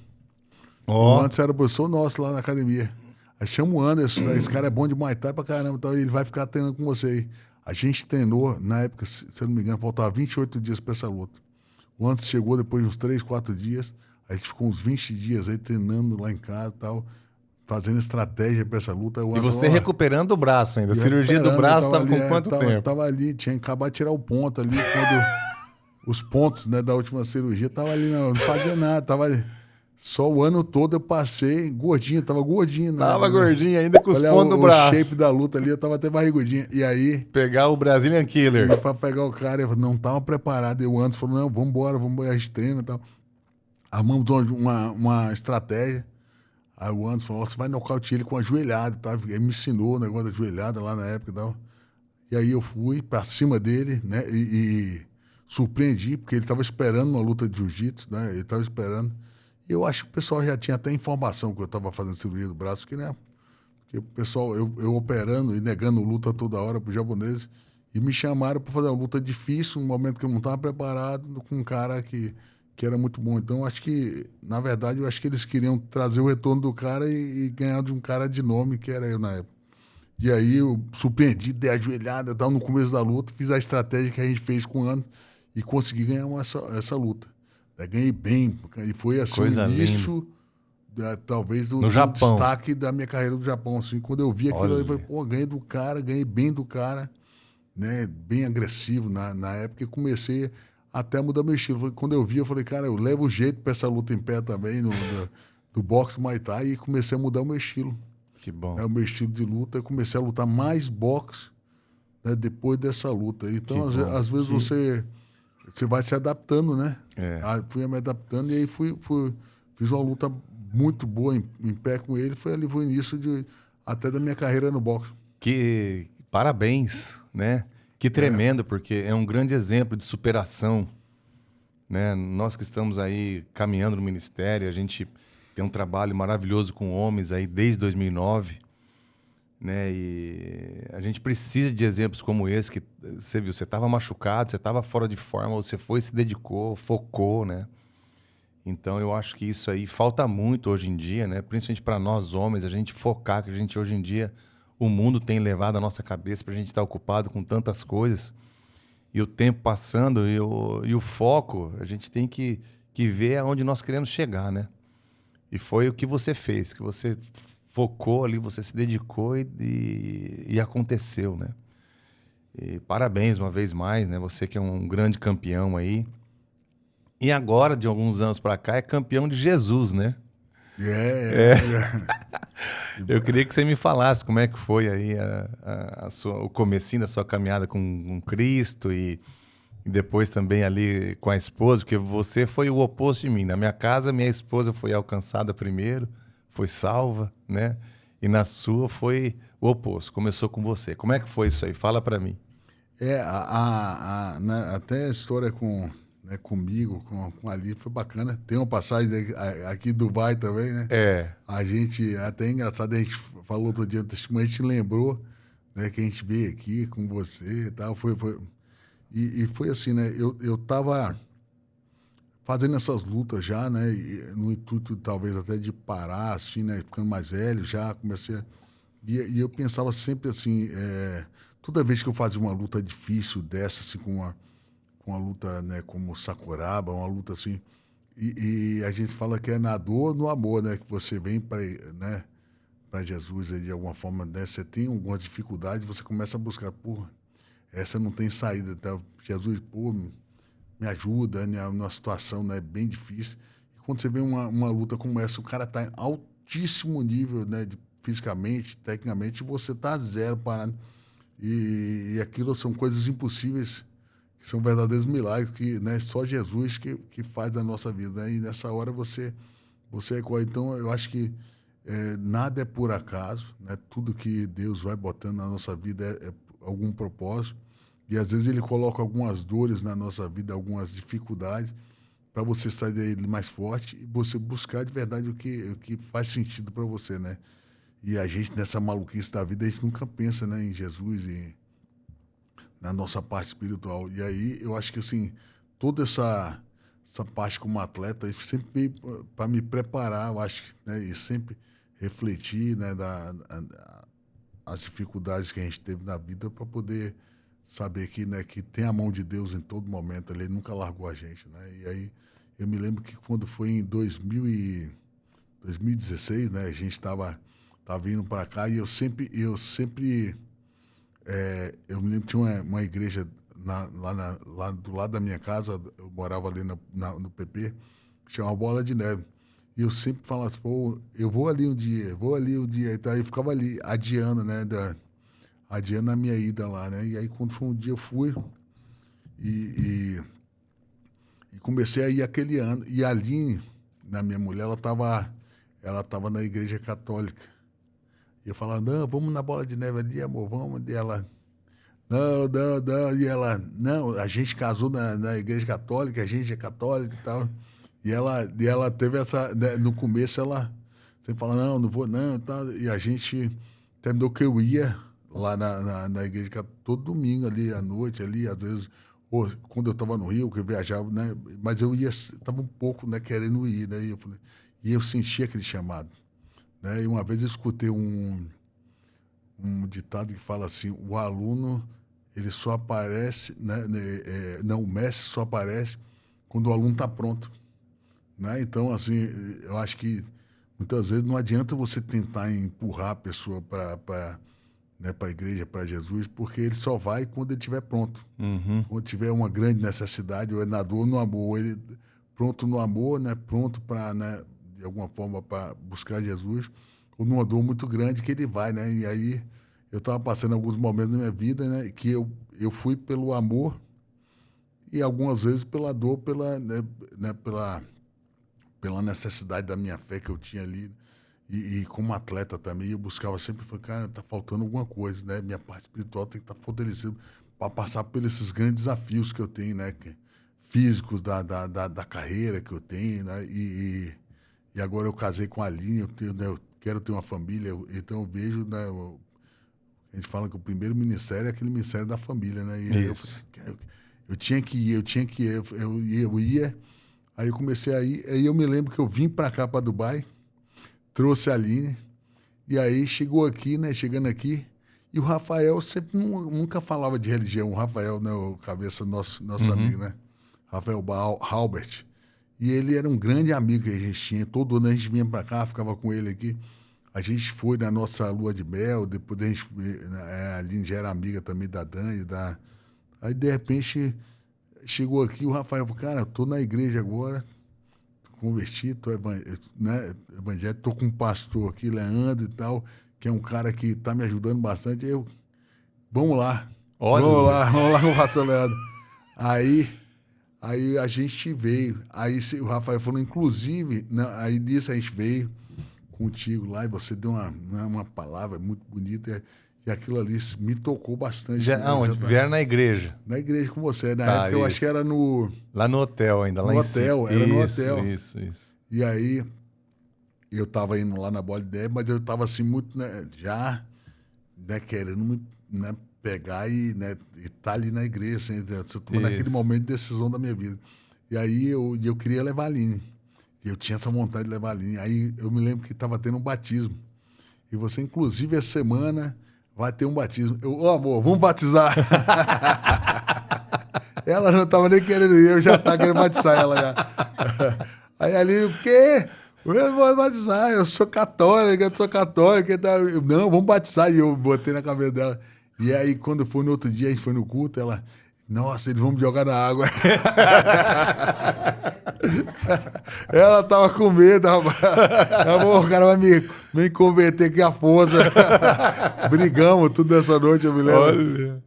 O Anderson era o professor nosso lá na academia. Aí chama o Anderson, né? Esse cara é bom de Muay Thai pra caramba, então ele vai ficar treinando com você aí. A gente treinou, na época, se eu não me engano, faltava 28 dias pra essa luta. O Anderson chegou depois de uns 3, 4 dias, a gente ficou uns 20 dias aí treinando lá em casa e tal, fazendo estratégia pra essa luta. E você recuperando o braço ainda, a cirurgia do braço tava com quanto tempo? Tava ali, tinha acabado de tirar o ponto ali, quando os pontos, né, da última cirurgia, tava ali, não fazia nada, tava ali. Só o ano todo eu passei gordinho, tava gordinho. Né? Tava gordinho ainda com os pontos do braço. O shape da luta ali, eu tava até barrigudinho. E aí... Pegar o Brazilian Killer. E pra pegar o cara, eu não tava preparado. E o Anderson falou, não, vamos embora, a gente treina e tal. Armamos uma estratégia. Aí o Anderson falou, você vai nocautear ele com a joelhada, tá? Ele me ensinou o negócio da joelhada lá na época e tal. E aí eu fui pra cima dele, né? E surpreendi, porque ele tava esperando uma luta de jiu-jitsu, né? Ele tava esperando. Eu acho que o pessoal já tinha até informação que eu estava fazendo cirurgia do braço, que, né? Porque o pessoal, eu operando e negando luta toda hora para os japoneses, e me chamaram para fazer uma luta difícil, um momento que eu não estava preparado, com um cara que era muito bom. Então, acho que, na verdade, eu acho que eles queriam trazer o retorno do cara e ganhar de um cara de nome, que era eu na época. E aí eu surpreendi, dei a ajoelhada, eu estava no começo da luta, fiz a estratégia que a gente fez com o Anderson e consegui ganhar essa luta. Ganhei bem, e foi assim o início, talvez, do destaque da minha carreira do Japão. Assim, quando eu vi aquilo, eu falei, pô, ganhei do cara, ganhei bem do cara, né? Bem agressivo na época, e comecei até a mudar meu estilo. Quando eu vi, eu falei, cara, eu levo jeito para essa luta em pé também, do boxe Muay Thai, e comecei a mudar o meu estilo. Que bom. O meu estilo de luta, eu comecei a lutar mais boxe, né, depois dessa luta. Então, às vezes você vai se adaptando, né? Fui me adaptando e aí fiz uma luta muito boa em pé com ele. Foi ali o início até da minha carreira no boxe. Que parabéns, né? Que tremendo, porque é um grande exemplo de superação, né? Nós que estamos aí caminhando no ministério, a gente tem um trabalho maravilhoso com homens aí desde 2009, né? E a gente precisa de exemplos como esse, que você viu, você estava machucado, você estava fora de forma, você foi, se dedicou, focou, né? Então eu acho que isso aí falta muito hoje em dia, né? Principalmente para nós homens, a gente focar, que a gente hoje em dia, o mundo tem levado a nossa cabeça para a gente estar ocupado com tantas coisas, e o tempo passando e o foco, a gente tem que ver aonde nós queremos chegar, né? E foi o que você fez, que você focou ali, você se dedicou e aconteceu, né? E parabéns uma vez mais, né? Você que é um grande campeão aí. E agora, de alguns anos para cá, é campeão de Jesus, né? Eu queria que você me falasse como é que foi aí o comecinho da sua caminhada com Cristo e depois também ali com a esposa, porque você foi o oposto de mim. Na minha casa, minha esposa foi alcançada primeiro, foi salva, né? E na sua foi o oposto, começou com você. Como é que foi isso aí? Fala para mim. Até a história comigo, com a Ali, foi bacana. Tem uma passagem aqui em Dubai também, né? A gente, até engraçado, a gente falou outro dia, a gente lembrou, né, que a gente veio aqui com você e tal. E foi assim, né? Eu tava fazendo essas lutas já, né? No intuito, talvez, até de parar, assim, né? Ficando mais velho já, comecei a... E eu pensava sempre assim, toda vez que eu fazia uma luta difícil dessa, assim, com uma luta, né, como Sakuraba, uma luta assim, e a gente fala que é na dor, no amor, né? Que você vem para, né, para Jesus aí, de alguma forma, né? Você tem alguma dificuldade, você começa a buscar, porra, essa não tem saída, tá? Jesus, pô, me ajuda, né? Numa situação, né, bem difícil. E quando você vê uma luta como essa, o cara tá em altíssimo nível, né, fisicamente, tecnicamente, você tá zero parado. E aquilo são coisas impossíveis, que são verdadeiros milagres, que, né, só Jesus que faz na nossa vida, né? E nessa hora você então eu acho que nada é por acaso, né? Tudo que Deus vai botando na nossa vida é algum propósito. E às vezes ele coloca algumas dores na nossa vida, algumas dificuldades, para você sair dele mais forte e você buscar de verdade o que faz sentido para você, né? E a gente, nessa maluquice da vida, a gente nunca pensa, né, em Jesus e na nossa parte espiritual. E aí eu acho que, assim, toda essa parte como atleta sempre veio para me preparar, eu acho, né, e sempre refletir, né, as dificuldades que a gente teve na vida para poder saber que, né, que tem a mão de Deus em todo momento, ele nunca largou a gente, né? E aí eu me lembro que quando foi em 2016, né, a gente estava vindo para cá e eu sempre eu me lembro que tinha uma igreja lá do lado da minha casa, eu morava ali no PP, chamava Bola de Neve. E eu sempre falava, pô, eu vou ali um dia. Então, aí eu ficava ali, adiando, né? Adiando a minha ida lá, né? E aí, quando foi um dia, eu fui e comecei a ir aquele ano. E a Aline, na minha mulher, ela tava na igreja católica. E eu falava, não, vamos na Bola de Neve ali, amor, vamos. E ela, não. E ela, não, a gente casou na igreja católica, a gente é católica e tal. E ela teve essa, né, no começo ela sempre fala, não vou não, e tal. E a gente terminou que eu ia lá na igreja católica todo domingo ali, à noite ali, às vezes, ou quando eu estava no Rio, que eu viajava, né, mas eu estava um pouco, né, querendo ir, né, e eu sentia aquele chamado, né, e uma vez eu escutei um ditado que fala assim, o aluno, ele só aparece, né, não, o mestre só aparece quando o aluno está pronto. Né? Então, assim, eu acho que muitas vezes não adianta você tentar empurrar a pessoa para a igreja, para Jesus, porque ele só vai quando ele estiver pronto. Uhum. Quando tiver uma grande necessidade, ou ele na dor, no amor, ou ele pronto no amor, né? Pronto para, né, de alguma forma, para buscar Jesus, ou numa dor muito grande que ele vai, né? E aí eu estava passando alguns momentos da minha vida, né, que eu fui pelo amor e algumas vezes pela dor, pela necessidade da minha fé que eu tinha ali. E como atleta também, eu buscava sempre, falei, cara, tá faltando alguma coisa, né? Minha parte espiritual tem que estar fortalecida para passar por esses grandes desafios que eu tenho, né? Físicos da carreira que eu tenho, né? E agora eu casei com a Aline, eu quero ter uma família, então eu vejo, né? A gente fala que o primeiro ministério é aquele ministério da família, né? E eu tinha que ir, eu ia. Aí eu comecei a ir, aí eu me lembro que eu vim para cá, para Dubai, trouxe a Aline, e aí chegou aqui, né, chegando aqui, e o Rafael sempre nunca falava de religião, o Rafael, né, o cabeça, nosso amigo, né, Rafael Halbert, e ele era um grande amigo que a gente tinha, todo ano a gente vinha para cá, ficava com ele aqui, a gente foi na nossa lua de mel, depois a Aline já era amiga também da Dani, aí de repente... Chegou aqui, o Rafael falou, cara, eu tô na igreja agora, converti, tô evangélico, tô com um pastor aqui, Leandro e tal, que é um cara que tá me ajudando bastante. Vamos lá. Vamos lá com o pastor Leandro. Aí a gente veio. Aí o Rafael falou, inclusive, aí disso a gente veio contigo lá e você deu uma palavra muito bonita. E aquilo ali me tocou bastante. Onde? Vieram na igreja? Na igreja com você. Na época eu acho que era no... Lá no hotel ainda. No hotel, era no hotel. Isso. E aí eu tava indo lá na Bola de Neve, mas eu tava assim muito, né, já, né, querendo, né, pegar e tá ali na igreja, assim, você tomando naquele momento de decisão da minha vida. E aí eu queria levar a Aline. Eu tinha essa vontade de levar a Aline. Aí eu me lembro que tava tendo um batismo. E você, inclusive, essa semana... vai ter um batismo. Amor, vamos batizar. Ela não estava nem querendo ir, eu já estava querendo batizar ela já. Aí ali, o quê? Eu vou batizar, eu sou católica. Não, vamos batizar. E eu botei na cabeça dela. E aí, quando foi no outro dia, a gente foi no culto, ela... Nossa, eles vão me jogar na água. Ela tava com medo, rapaz. O cara vai me converter aqui à força. Brigamos tudo essa noite, eu me lembro. Olha.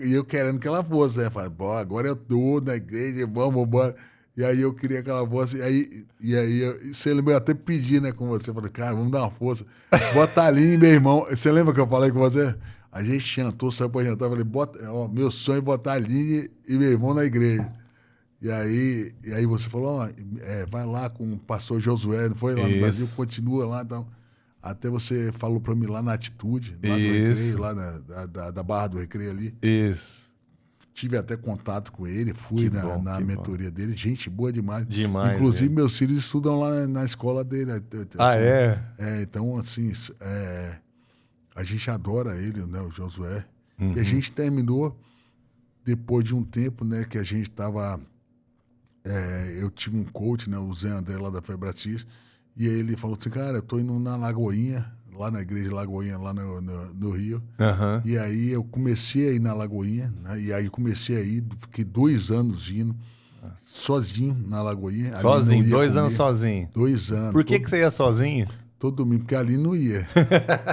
E eu querendo que ela fosse. Eu falei, pô, agora eu tô na igreja, vamos embora. E aí eu queria que ela fosse. E aí você lembra, eu até pedi, né, com você. Eu falei, cara, vamos dar uma força. Bota a Aline, meu irmão. Você lembra que eu falei com você? A gente jantou, saiu para jantar, falei, meu sonho é botar a Aline e meu irmão na igreja. E aí você falou, vai lá com o pastor Josué, não foi lá no Brasil, continua lá e tal. Até você falou para mim lá na Atitude, lá do Recreio, lá da Barra do Recreio ali. Isso. Tive até contato com ele, fui na mentoria dele, gente boa demais. Demais. Inclusive, meus filhos estudam lá na escola dele. Assim, então, assim, a gente adora ele, né, o Josué. E a gente terminou, depois de um tempo, né, que a gente estava... eu tive um coach, né, o Zé André, lá da Febracis, e aí ele falou assim, cara, eu tô indo na Lagoinha, lá na igreja Lagoinha, lá no Rio. E aí eu comecei a ir na Lagoinha, né? E aí comecei a ir, fiquei 2 anos indo, sozinho na Lagoinha. Sozinho, 2 anos sozinho. 2 anos. Por que você ia sozinho? Todo domingo, porque ali não ia.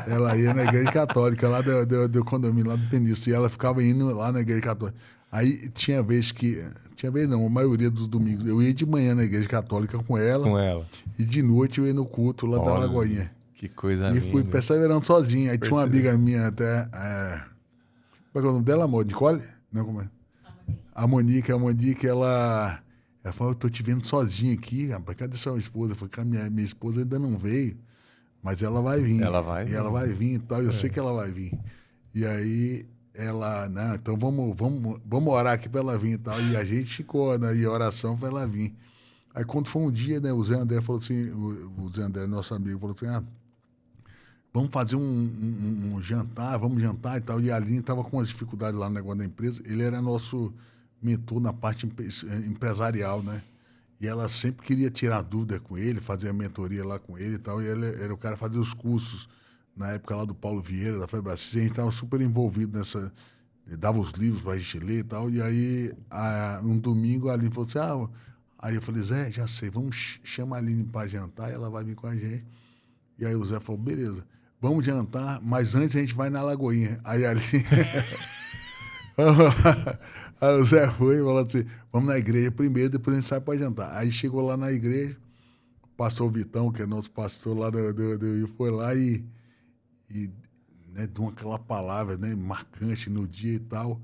Ela ia na igreja católica, lá do condomínio, lá do Península, e ela ficava indo lá na igreja católica. Aí tinha vez não, a maioria dos domingos, eu ia de manhã na igreja católica com ela. E de noite eu ia no culto lá da Lagoinha. Que coisa linda. E fui perseverando sozinho. Aí tinha uma amiga minha até. Como é o nome dela, amor? Nicole? Não, como é? A Monique, ela falou, eu tô te vendo sozinho aqui, rapaz, cadê sua esposa? Eu falei, cara, minha esposa ainda não veio, mas ela vai vir. Ela vai vir e tal, eu sei que ela vai vir. E aí ela, não, então vamos orar aqui pra ela vir e tal. E a gente ficou, né, e oração pra ela vir. Aí quando foi um dia, né, o Zé André falou assim, o Zé André, nosso amigo, falou assim, vamos fazer um jantar, vamos jantar e tal. E a Aline estava com umas dificuldades lá no negócio da empresa. Ele era nosso mentor na parte empresarial, né? E ela sempre queria tirar dúvida com ele, fazer a mentoria lá com ele e tal. E ele era o cara que fazia os cursos, na época lá do Paulo Vieira, da Febracis. A gente estava super envolvido nessa... Dava os livros para a gente ler e tal. E aí, um domingo, a Aline falou assim, aí eu falei, Zé, já sei, vamos chamar a Aline para jantar, ela vai vir com a gente. E aí o Zé falou, beleza. Vamos jantar, mas antes a gente vai na Lagoinha. Aí ali... aí o Zé foi e falou assim, vamos na igreja primeiro, depois a gente sai para jantar. Aí chegou lá na igreja, o pastor Vitão, que é nosso pastor lá do foi lá e né, deu aquela palavra, né, marcante no dia e tal.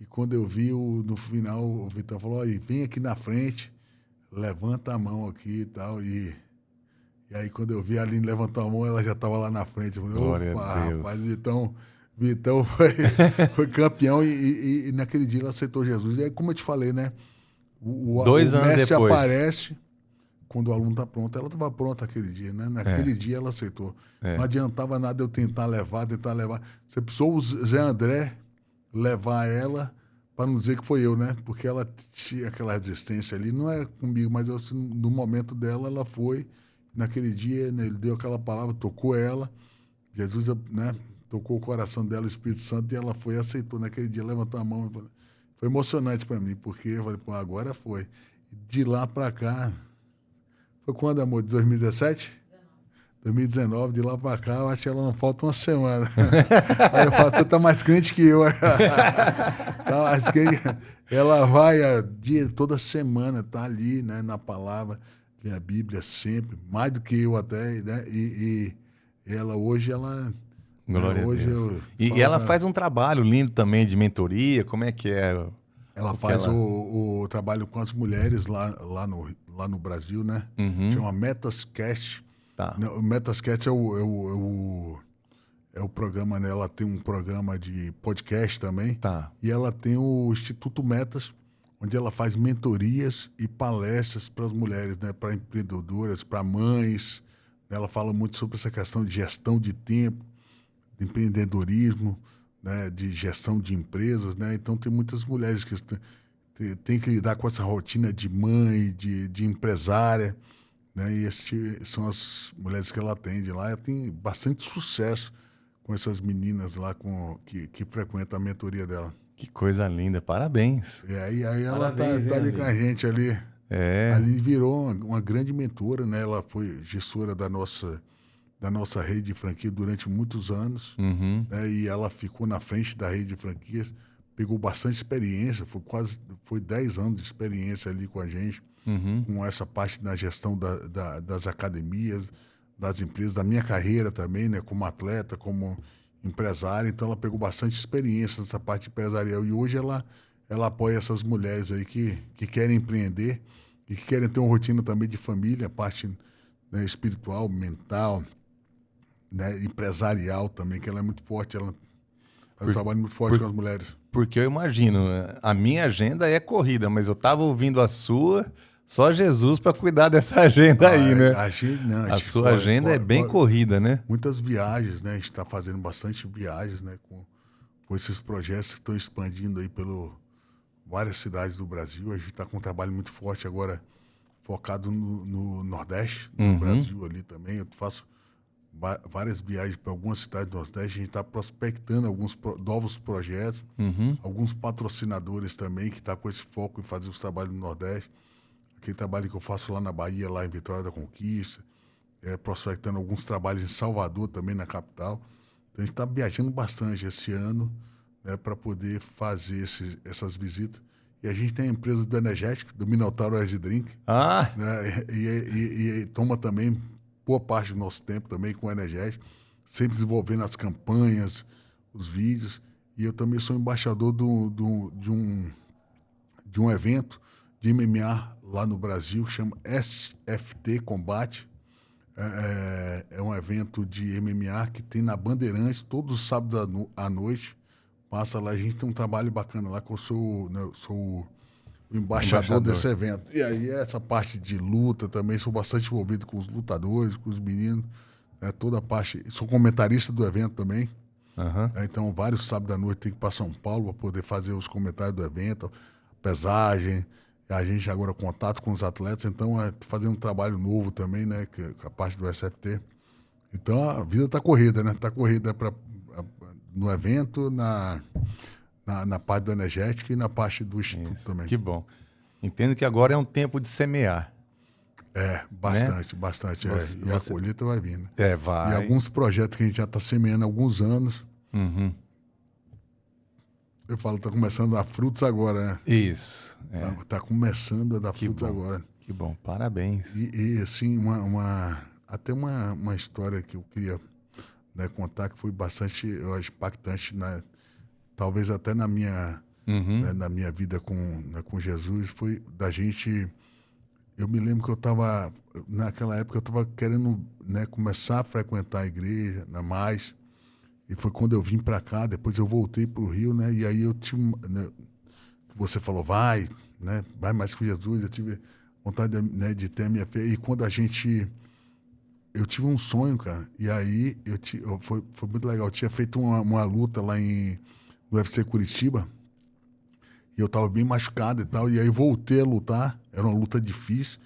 E quando eu vi, no final, o Vitão falou, aí, vem aqui na frente, levanta a mão aqui e tal, e aí, quando eu vi a Aline levantar a mão, ela já estava lá na frente. Eu falei, opa, rapaz, Vitão foi campeão e naquele dia ela aceitou Jesus. E aí, como eu te falei, né? O 2 anos mestre depois aparece quando o aluno está pronto. Ela estava pronta aquele dia, né? Naquele dia ela aceitou. Não adiantava nada eu tentar levar. Você precisou o Zé André levar ela para não dizer que foi eu, né? Porque ela tinha aquela resistência ali. Não é comigo, mas no momento dela, ela foi... Naquele dia, né, ele deu aquela palavra, tocou ela, Jesus, né, tocou o coração dela, o Espírito Santo, e ela foi e aceitou. Naquele dia, levantou a mão. Foi emocionante para mim, porque eu falei, pô, agora foi. De lá para cá, foi quando, amor? De 2017? 2019, de lá para cá, eu acho que ela não falta uma semana. Aí eu falo, você tá mais crente que eu. Tá mais crente. Ela vai toda semana, tá ali, né, na palavra. A Bíblia sempre, mais do que eu até, né? E ela hoje, Glória a Deus. E ela faz um trabalho lindo também de mentoria, como é que é? Ela faz o trabalho com as mulheres lá no Brasil, né? Chama Metascast. Tá. O Metascast é o programa, né? Ela tem um programa de podcast também. Tá. E ela tem o Instituto Metas, onde ela faz mentorias e palestras para as mulheres, né, para empreendedoras, para mães. Ela fala muito sobre essa questão de gestão de tempo, de empreendedorismo, né, de gestão de empresas, né? Então tem muitas mulheres que têm que lidar com essa rotina de mãe, de empresária, né? E são as mulheres que ela atende lá. Ela tem bastante sucesso com essas meninas lá que frequentam a mentoria dela. Que coisa linda, parabéns. E aí ela tá ali com a gente ali. A Aline virou uma grande mentora, né? Ela foi gestora da nossa rede de franquias durante muitos anos. Né? E ela ficou na frente da rede de franquias, pegou bastante experiência, foi 10 anos de experiência ali com a gente, com essa parte da gestão das academias, das empresas, da minha carreira também, né? Como atleta, como empresária, então ela pegou bastante experiência nessa parte empresarial. E hoje ela apoia essas mulheres aí que querem empreender e que querem ter uma rotina também de família, a parte, né, espiritual, mental, né, empresarial também, que ela é muito forte, ela faz um trabalho muito forte com as mulheres. Porque eu imagino, a minha agenda é corrida, mas eu estava ouvindo a sua, só Jesus para cuidar dessa agenda aí, né? A sua agenda é bem corrida, né? Muitas viagens, né? A gente está fazendo bastante viagens, né? Com esses projetos que estão expandindo aí pelo várias cidades do Brasil. A gente está com um trabalho muito forte agora, focado no Nordeste, no Brasil ali também. Eu faço várias viagens para algumas cidades do Nordeste. A gente está prospectando alguns novos projetos, alguns patrocinadores também que estão com esse foco em fazer os trabalhos no Nordeste. Aquele trabalho que eu faço lá na Bahia, lá em Vitória da Conquista, prospectando alguns trabalhos em Salvador também, na capital. Então, a gente está viajando bastante esse ano, né, para poder fazer essas visitas. E a gente tem a empresa do energético, do Minotauro Energy Drink, né, e toma também boa parte do nosso tempo também com o energético, sempre desenvolvendo as campanhas, os vídeos. E eu também sou embaixador de um evento de MMA lá no Brasil, chama SFT Combate. É um evento de MMA que tem na Bandeirantes, todos os sábados à noite. Passa lá, a gente tem um trabalho bacana lá, que eu sou o embaixador desse evento. E aí, essa parte de luta também, sou bastante envolvido com os lutadores, com os meninos. Toda a parte. Sou comentarista do evento também. Então, vários sábados à noite tem que ir para São Paulo para poder fazer os comentários do evento, pesagem. A gente agora contato com os atletas, então fazendo um trabalho novo também, né? Que é a parte do SFT. Então a vida está corrida, né? Está corrida no evento, na parte do energético e na parte do instituto também. Que bom. Entendo que agora é um tempo de semear. Bastante, né? Bastante. E a colheita vai vindo. Vai. E alguns projetos que a gente já está semeando há alguns anos. Eu falo, está começando a dar frutos agora, né? Isso. Tá começando a dar frutos agora. Que bom, parabéns. E assim, até uma história que eu queria, né, contar, que foi bastante, eu acho, impactante, né? Talvez até na minha, né, na minha vida com Jesus, foi da gente... Eu me lembro que naquela época eu estava querendo, né, começar a frequentar a igreja, né, mais. E foi quando eu vim para cá, depois eu voltei para o Rio, né? E aí eu tive, né, você falou, vai mais com Jesus. Eu tive vontade, né, de ter a minha fé. E quando eu tive um sonho, cara. E aí foi muito legal. Eu tinha feito uma luta lá no UFC Curitiba. E eu estava bem machucado e tal. E aí voltei a lutar. Era uma luta difícil.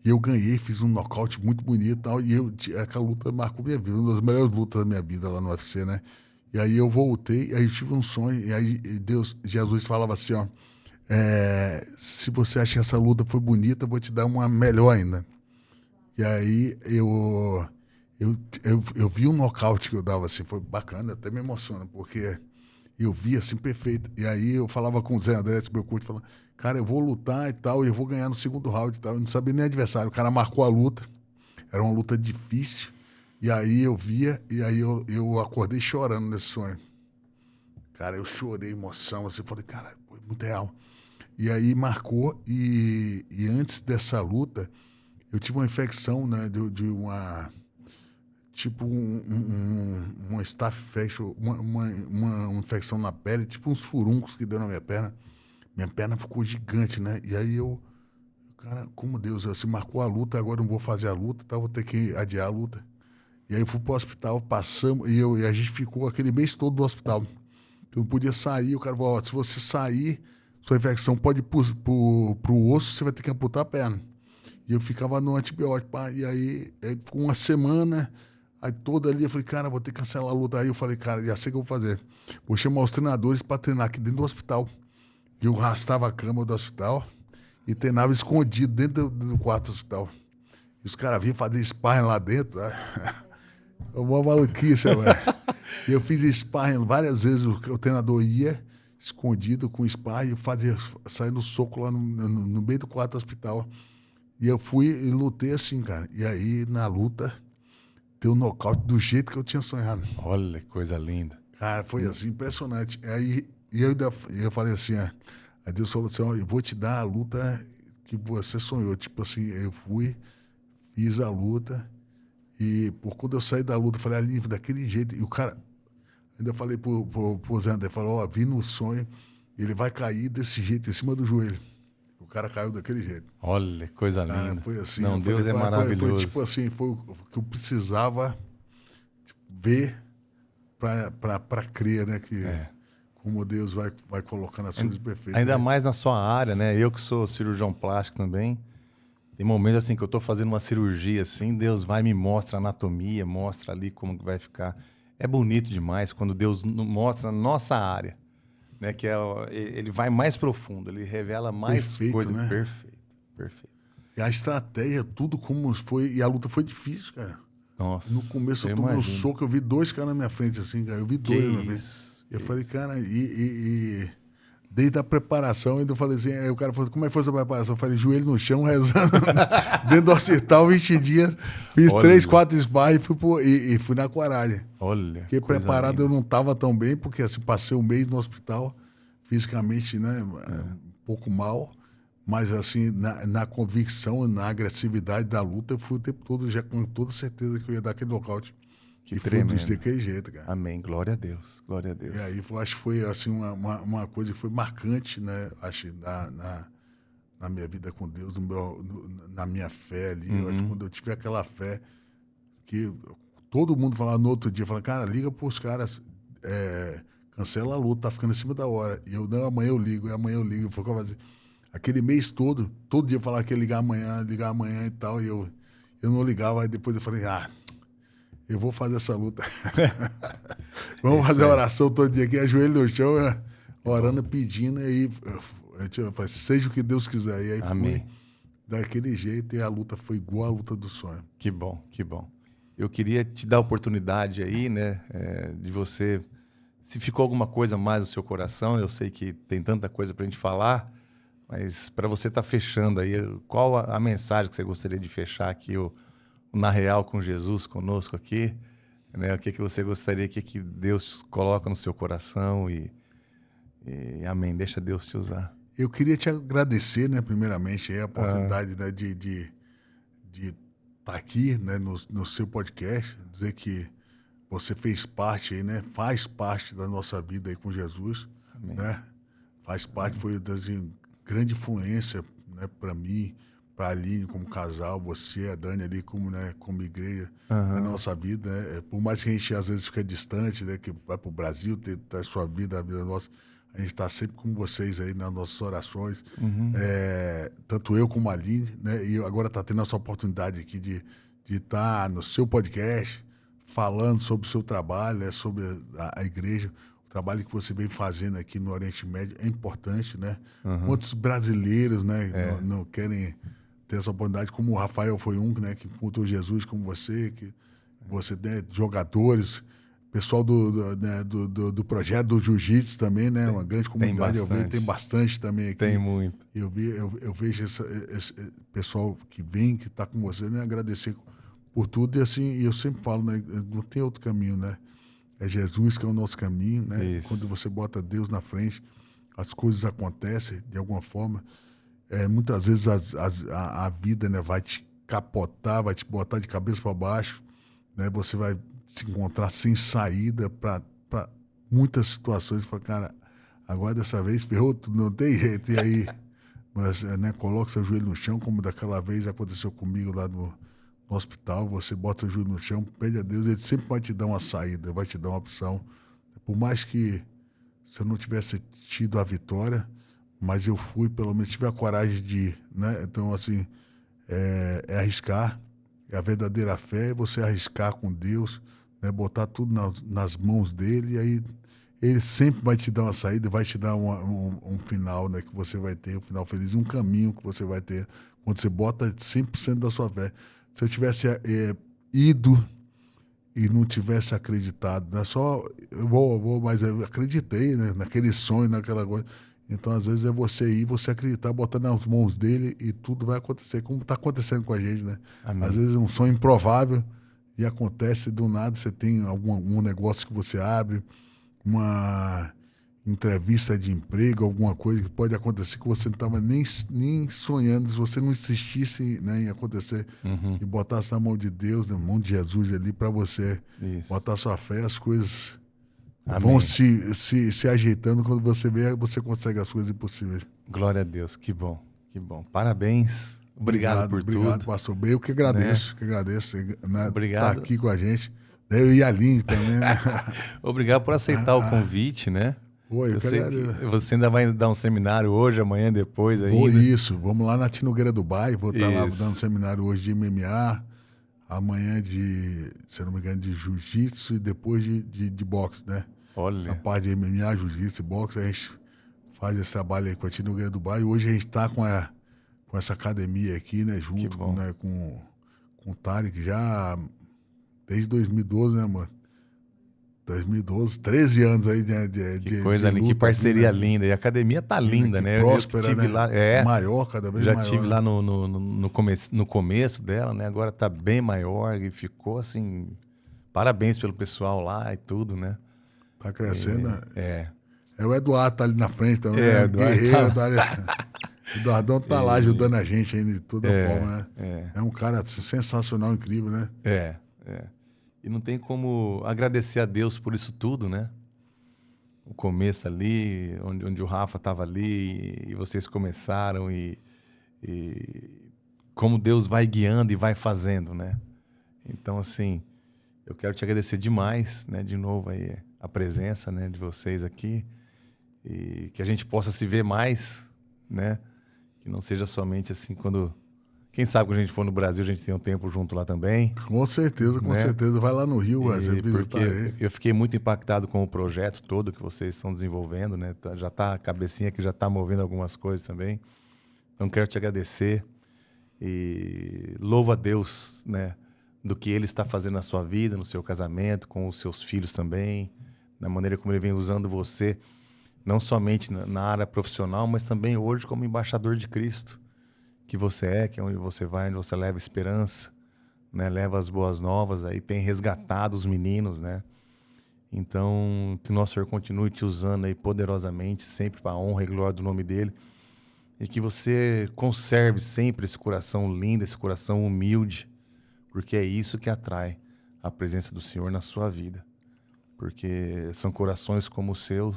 E eu ganhei, fiz um nocaute muito bonito e tal. E aquela luta marcou minha vida, uma das melhores lutas da minha vida lá no UFC, né? E aí eu voltei, aí eu tive um sonho. E aí Jesus falava assim, ó... se você acha que essa luta foi bonita, eu vou te dar uma melhor ainda. E aí eu vi um nocaute que eu dava assim, foi bacana, até me emociona, porque eu vi assim, perfeito. E aí eu falava com o Zé André, meu coach, falando, cara, eu vou lutar e tal, e eu vou ganhar no segundo round e tal. Eu não sabia nem adversário, o cara marcou a luta, era uma luta difícil. E aí eu via, e aí eu acordei chorando nesse sonho. Cara, eu chorei, emoção, assim, falei, cara, foi muito real. E aí marcou, e antes dessa luta, eu tive uma infecção, né, de uma... Tipo uma staph infection, uma infecção na pele, tipo uns furuncos que deu na minha perna. Minha perna ficou gigante, né? E aí cara, como Deus, se marcou a luta, agora eu não vou fazer a luta, tá? Vou ter que adiar a luta. E aí eu fui pro hospital, passamos, e a gente ficou aquele mês todo no hospital. Eu não podia sair, o cara falou, ó, se você sair, sua infecção pode ir pro osso, você vai ter que amputar a perna. E eu ficava no antibiótico, pá, e aí ficou uma semana, aí toda ali eu falei, cara, vou ter que cancelar a luta. Aí eu falei, cara, já sei o que eu vou fazer. Vou chamar os treinadores para treinar aqui dentro do hospital. E eu arrastava a cama do hospital e treinava escondido dentro do quarto do hospital. E os caras vinham fazer sparring lá dentro. Uma maluquice, velho. E eu fiz sparring várias vezes, o treinador ia escondido com sparring e sair no soco lá no meio do quarto do hospital. E eu fui e lutei assim, cara. E aí, na luta, deu nocaute do jeito que eu tinha sonhado. Olha, que coisa linda. Cara, foi assim, impressionante. Aí eu falei assim, aí Deus falou assim, ó, eu vou te dar a luta que você sonhou. Tipo assim, eu fui, fiz a luta, e por quando eu saí da luta, eu falei, Aline, daquele jeito. E o cara, ainda falei pro Zé André, falou, ó, vi no sonho, ele vai cair desse jeito, em cima do joelho. O cara caiu daquele jeito. Olha, que coisa Cara, linda. foi assim. Não, Deus é maravilhoso. Foi tipo assim, foi o que eu precisava ver para crer, né? Que como Deus vai colocando as coisas perfeitas. Ainda né? mais na sua área, né? Eu que sou cirurgião plástico também. Tem momentos assim que eu tô fazendo uma cirurgia assim, Deus vai e me mostra a anatomia, mostra ali como que vai ficar. É bonito demais quando Deus mostra a nossa área, né? Que ele vai mais profundo, ele revela mais Perfeito, coisas. né? Perfeito, perfeito. E a estratégia, tudo como foi. E a luta foi difícil, cara. Nossa. No começo eu tomei um soco, eu vi 2 caras na minha frente, assim, cara. Eu vi 2 na minha frente. E eu falei, cara, desde a preparação, ainda eu falei assim, aí o cara falou, como é que foi essa preparação? Eu falei, joelho no chão, rezando, dentro do hospital, 20 dias, fiz 3, 4 sparring e fui na coragem. Olha. Porque preparado linda. Eu não estava tão bem, porque assim, passei um mês no hospital, fisicamente, né, um pouco mal, mas assim, na convicção, na agressividade da luta, eu fui o tempo todo já com toda certeza que eu ia dar aquele nocaute. Que e tremendo. foi daquele jeito, cara. Amém. Glória a Deus. Glória a Deus. E aí, eu acho que foi assim, uma coisa que foi marcante, né? Acho, na minha vida com Deus, na minha fé ali. Eu acho que quando eu tive aquela fé, que todo mundo falava no outro dia, falava, cara, liga pros caras, cancela a luta, tá ficando em cima da hora. E eu, não, amanhã eu ligo. Eu falava assim, aquele mês todo dia eu falava que ia ligar amanhã e tal, e eu não ligava. Aí depois eu falei, eu vou fazer essa luta. Vamos fazer a oração todo dia aqui, ajoelho no chão, orando, pedindo, e aí eu falei, seja o que Deus quiser. E aí Amém. Fui daquele jeito, e a luta foi igual a luta do sonho. Que bom, que bom. Eu queria te dar a oportunidade aí, né, de você, se ficou alguma coisa mais no seu coração, eu sei que tem tanta coisa pra gente falar, mas para você estar fechando aí, qual a mensagem que você gostaria de fechar aqui, Na Real com Jesus conosco aqui, né? O que você gostaria que Deus coloca no seu coração e amém, deixa Deus te usar. Eu queria te agradecer, né, primeiramente, a oportunidade né, de estar aqui, né, no seu podcast, dizer que você fez parte aí, né, faz parte da nossa vida aí com Jesus, amém. Né? Faz parte, foi de grande influência, né, para mim, para a Aline como casal, você, a Dani ali como, né, como igreja na nossa vida, né? Por mais que a gente às vezes fica distante, né, que vai para o Brasil, ter a sua vida, a vida nossa, a gente está sempre com vocês aí nas nossas orações, tanto eu como a Aline, né, e agora está tendo essa oportunidade aqui de estar no seu podcast, falando sobre o seu trabalho, né, sobre a igreja. O trabalho que você vem fazendo aqui no Oriente Médio é importante, né? Quantos brasileiros, né, não querem ter essa oportunidade, como o Rafael foi um, né, que encontrou Jesus, como você, né, jogadores, pessoal do projeto do Jiu-Jitsu também, né, uma grande comunidade, eu vejo, tem bastante também aqui. Tem muito. Eu vejo esse pessoal que vem, que está com você, né, agradecer por tudo, e assim, eu sempre falo, né, não tem outro caminho, né, é Jesus que é o nosso caminho, né, Isso. Quando você bota Deus na frente, as coisas acontecem de alguma forma. Muitas vezes a vida, né, vai te capotar, vai te botar de cabeça para baixo, né? Você vai se encontrar sem saída para muitas situações. Fala, cara, agora dessa vez ferrou tudo, não tem jeito. E aí, mas, né, coloca seu joelho no chão, como daquela vez aconteceu comigo lá no hospital. Você bota seu joelho no chão, pede a Deus, ele sempre vai te dar uma saída, vai te dar uma opção. Por mais que você não tivesse tido a vitória, mas eu fui, pelo menos tive a coragem de ir, né? Então, assim, é arriscar, é a verdadeira fé, é você arriscar com Deus, né? Botar tudo nas mãos dele, e aí ele sempre vai te dar uma saída, vai te dar um final, né? Que você vai ter, um final feliz, um caminho que você vai ter, quando você bota 100% da sua fé. Se eu tivesse ido e não tivesse acreditado, não é só, mas eu acreditei, né? Naquele sonho, naquela coisa. Então, às vezes, é você ir, você acreditar, botar nas mãos dele e tudo vai acontecer, como está acontecendo com a gente, né? Amém. Às vezes é um sonho improvável e acontece do nada, você tem um negócio que você abre, uma entrevista de emprego, alguma coisa que pode acontecer que você não estava nem sonhando, se você não insistisse, né, em acontecer, e botasse na mão de Deus, na mão de Jesus ali, para você botar sua fé, as coisas vão se ajeitando. Quando você vê, você consegue as coisas impossíveis. Glória a Deus, que bom, que bom. Parabéns, obrigado por tudo. Obrigado, pastor. Eu que agradeço, né, Obrigado. Estar aqui com a gente. Eu e a Aline também, né? Obrigado por aceitar o convite, né? Oi, eu sei que você ainda vai dar um seminário hoje, amanhã, depois ainda. Vamos lá na Tinogueira do Bairro, vou estar lá dando um seminário hoje de MMA, amanhã se não me engano, de jiu-jitsu e depois de boxe, né? Olha. A parte de MMA, jiu-jitsu e boxe, a gente faz esse trabalho aí com a Tinogueira do Bairro. Hoje a gente está com essa academia aqui, né? Junto com o Tarek já desde 2012, né, mano? 2012, 13 anos aí que coisa linda, que parceria aqui, né? Linda. E a academia tá linda, né? Próspera, eu tive, né? Lá, maior, cada vez maior. Já tive lá no começo dela, né? Agora tá bem maior e ficou assim... Parabéns pelo pessoal lá e tudo, né? Tá crescendo. O Eduardo tá ali na frente também, né? Guerreiro tá ali. O Eduardão tá lá ajudando a gente ainda de toda forma, né? É um cara sensacional, incrível, né? E não tem como agradecer a Deus por isso tudo, né? O começo ali, onde o Rafa estava ali, e vocês começaram, e como Deus vai guiando e vai fazendo, né? Então, assim, eu quero te agradecer demais, né? De novo aí, a presença, né, de vocês aqui, e que a gente possa se ver mais, né? Que não seja somente assim quando... Quem sabe quando a gente for no Brasil, a gente tem um tempo junto lá também. Com certeza, com certeza. Vai lá no Rio, porque eu fiquei muito impactado com o projeto todo que vocês estão desenvolvendo, né? Já tá a cabecinha que já está movendo algumas coisas também. Então, quero te agradecer e louvo a Deus, né? Do que Ele está fazendo na sua vida, no seu casamento, com os seus filhos também, na maneira como Ele vem usando você, não somente na área profissional, mas também hoje como embaixador de Cristo. Que você que é onde você vai, onde você leva esperança, né? Leva as boas novas, aí tem resgatado os meninos, né? Então, que o nosso Senhor continue te usando aí poderosamente, sempre para a honra e glória do nome dEle, e que você conserve sempre esse coração lindo, esse coração humilde, porque é isso que atrai a presença do Senhor na sua vida, porque são corações como o seu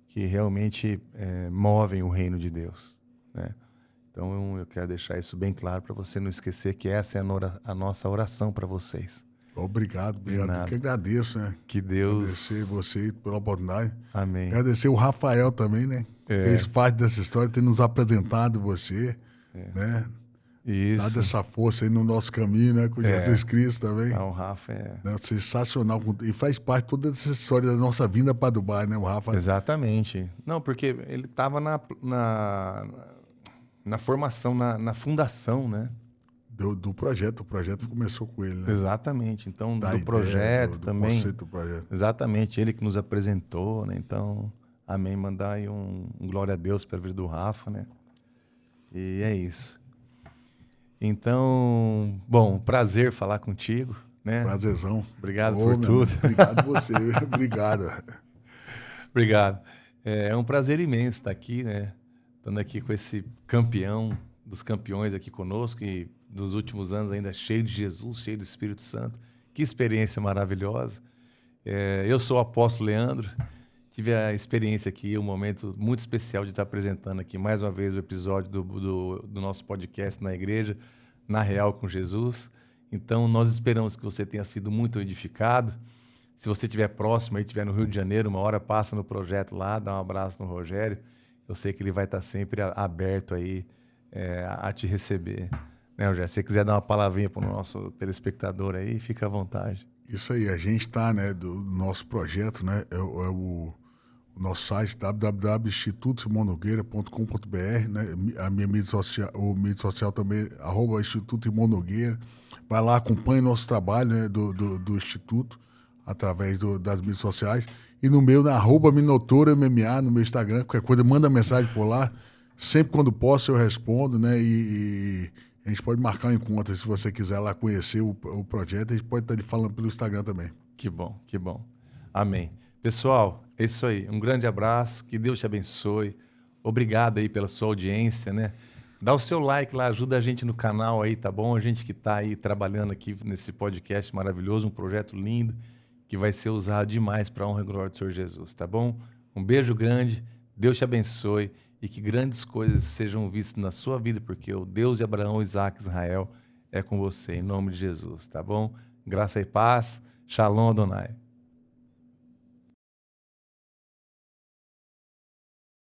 que realmente movem o reino de Deus, né? Então, eu quero deixar isso bem claro para você não esquecer que essa é a nossa oração para vocês. Obrigado. Eu que agradeço, né? Que Deus... Agradecer você pela oportunidade. Amém. Agradecer o Rafael também, né? Fez parte dessa história, ter nos apresentado você, né? Isso. Dado essa força aí no nosso caminho, né? Com Jesus Cristo também. O Rafa né? Sensacional. E faz parte de toda essa história da nossa vinda para Dubai, né? O Rafa. Exatamente. Não, porque ele estava na formação, na fundação, né? Do projeto. O projeto começou com ele, né? Exatamente. Então, do projeto também. Do conceito do projeto. Exatamente. Ele que nos apresentou, né? Então, amém. Mandar aí um glória a Deus pela vida do Rafa, né? E é isso. Então, bom, prazer falar contigo, né? Prazerzão. Obrigado por tudo. Obrigado você. Obrigado. Obrigado. É um prazer imenso estar aqui, né? Estando aqui com esse campeão dos campeões aqui conosco e dos últimos anos ainda cheio de Jesus, cheio do Espírito Santo. Que experiência maravilhosa. Eu sou o apóstolo Leandro, tive a experiência aqui, um momento muito especial de estar apresentando aqui mais uma vez o episódio do nosso podcast na igreja, Na Real com Jesus. Então, nós esperamos que você tenha sido muito edificado. Se você estiver próximo, aí estiver no Rio de Janeiro, uma hora passa no projeto lá, dá um abraço no Rogério. Eu sei que ele vai estar sempre aberto aí a te receber. Né, Rogério? Se você quiser dar uma palavrinha para o nosso telespectador aí, fica à vontade. Isso aí, a gente está, né, do nosso projeto, né, o nosso site www.institutosimonnogueira.com.br, né, a minha mídia social também, @Instituto Simão Nogueira. Vai lá, acompanhe nosso trabalho, né, do Instituto, através das mídias sociais. E no meu, na @MinotouraMMA, no meu Instagram, qualquer coisa, manda mensagem por lá. Sempre quando posso eu respondo, né? E A gente pode marcar um encontro, se você quiser lá conhecer o projeto, a gente pode estar lhe falando pelo Instagram também. Que bom, que bom. Amém. Pessoal, é isso aí. Um grande abraço, que Deus te abençoe. Obrigado aí pela sua audiência, né? Dá o seu like lá, ajuda a gente no canal aí, tá bom? A gente que está aí trabalhando aqui nesse podcast maravilhoso, um projeto lindo, que vai ser usado demais para a honra e glória do Senhor Jesus, tá bom? Um beijo grande, Deus te abençoe e que grandes coisas sejam vistas na sua vida, porque o Deus de Abraão, Isaac e Israel é com você, em nome de Jesus, tá bom? Graça e paz, Shalom Adonai.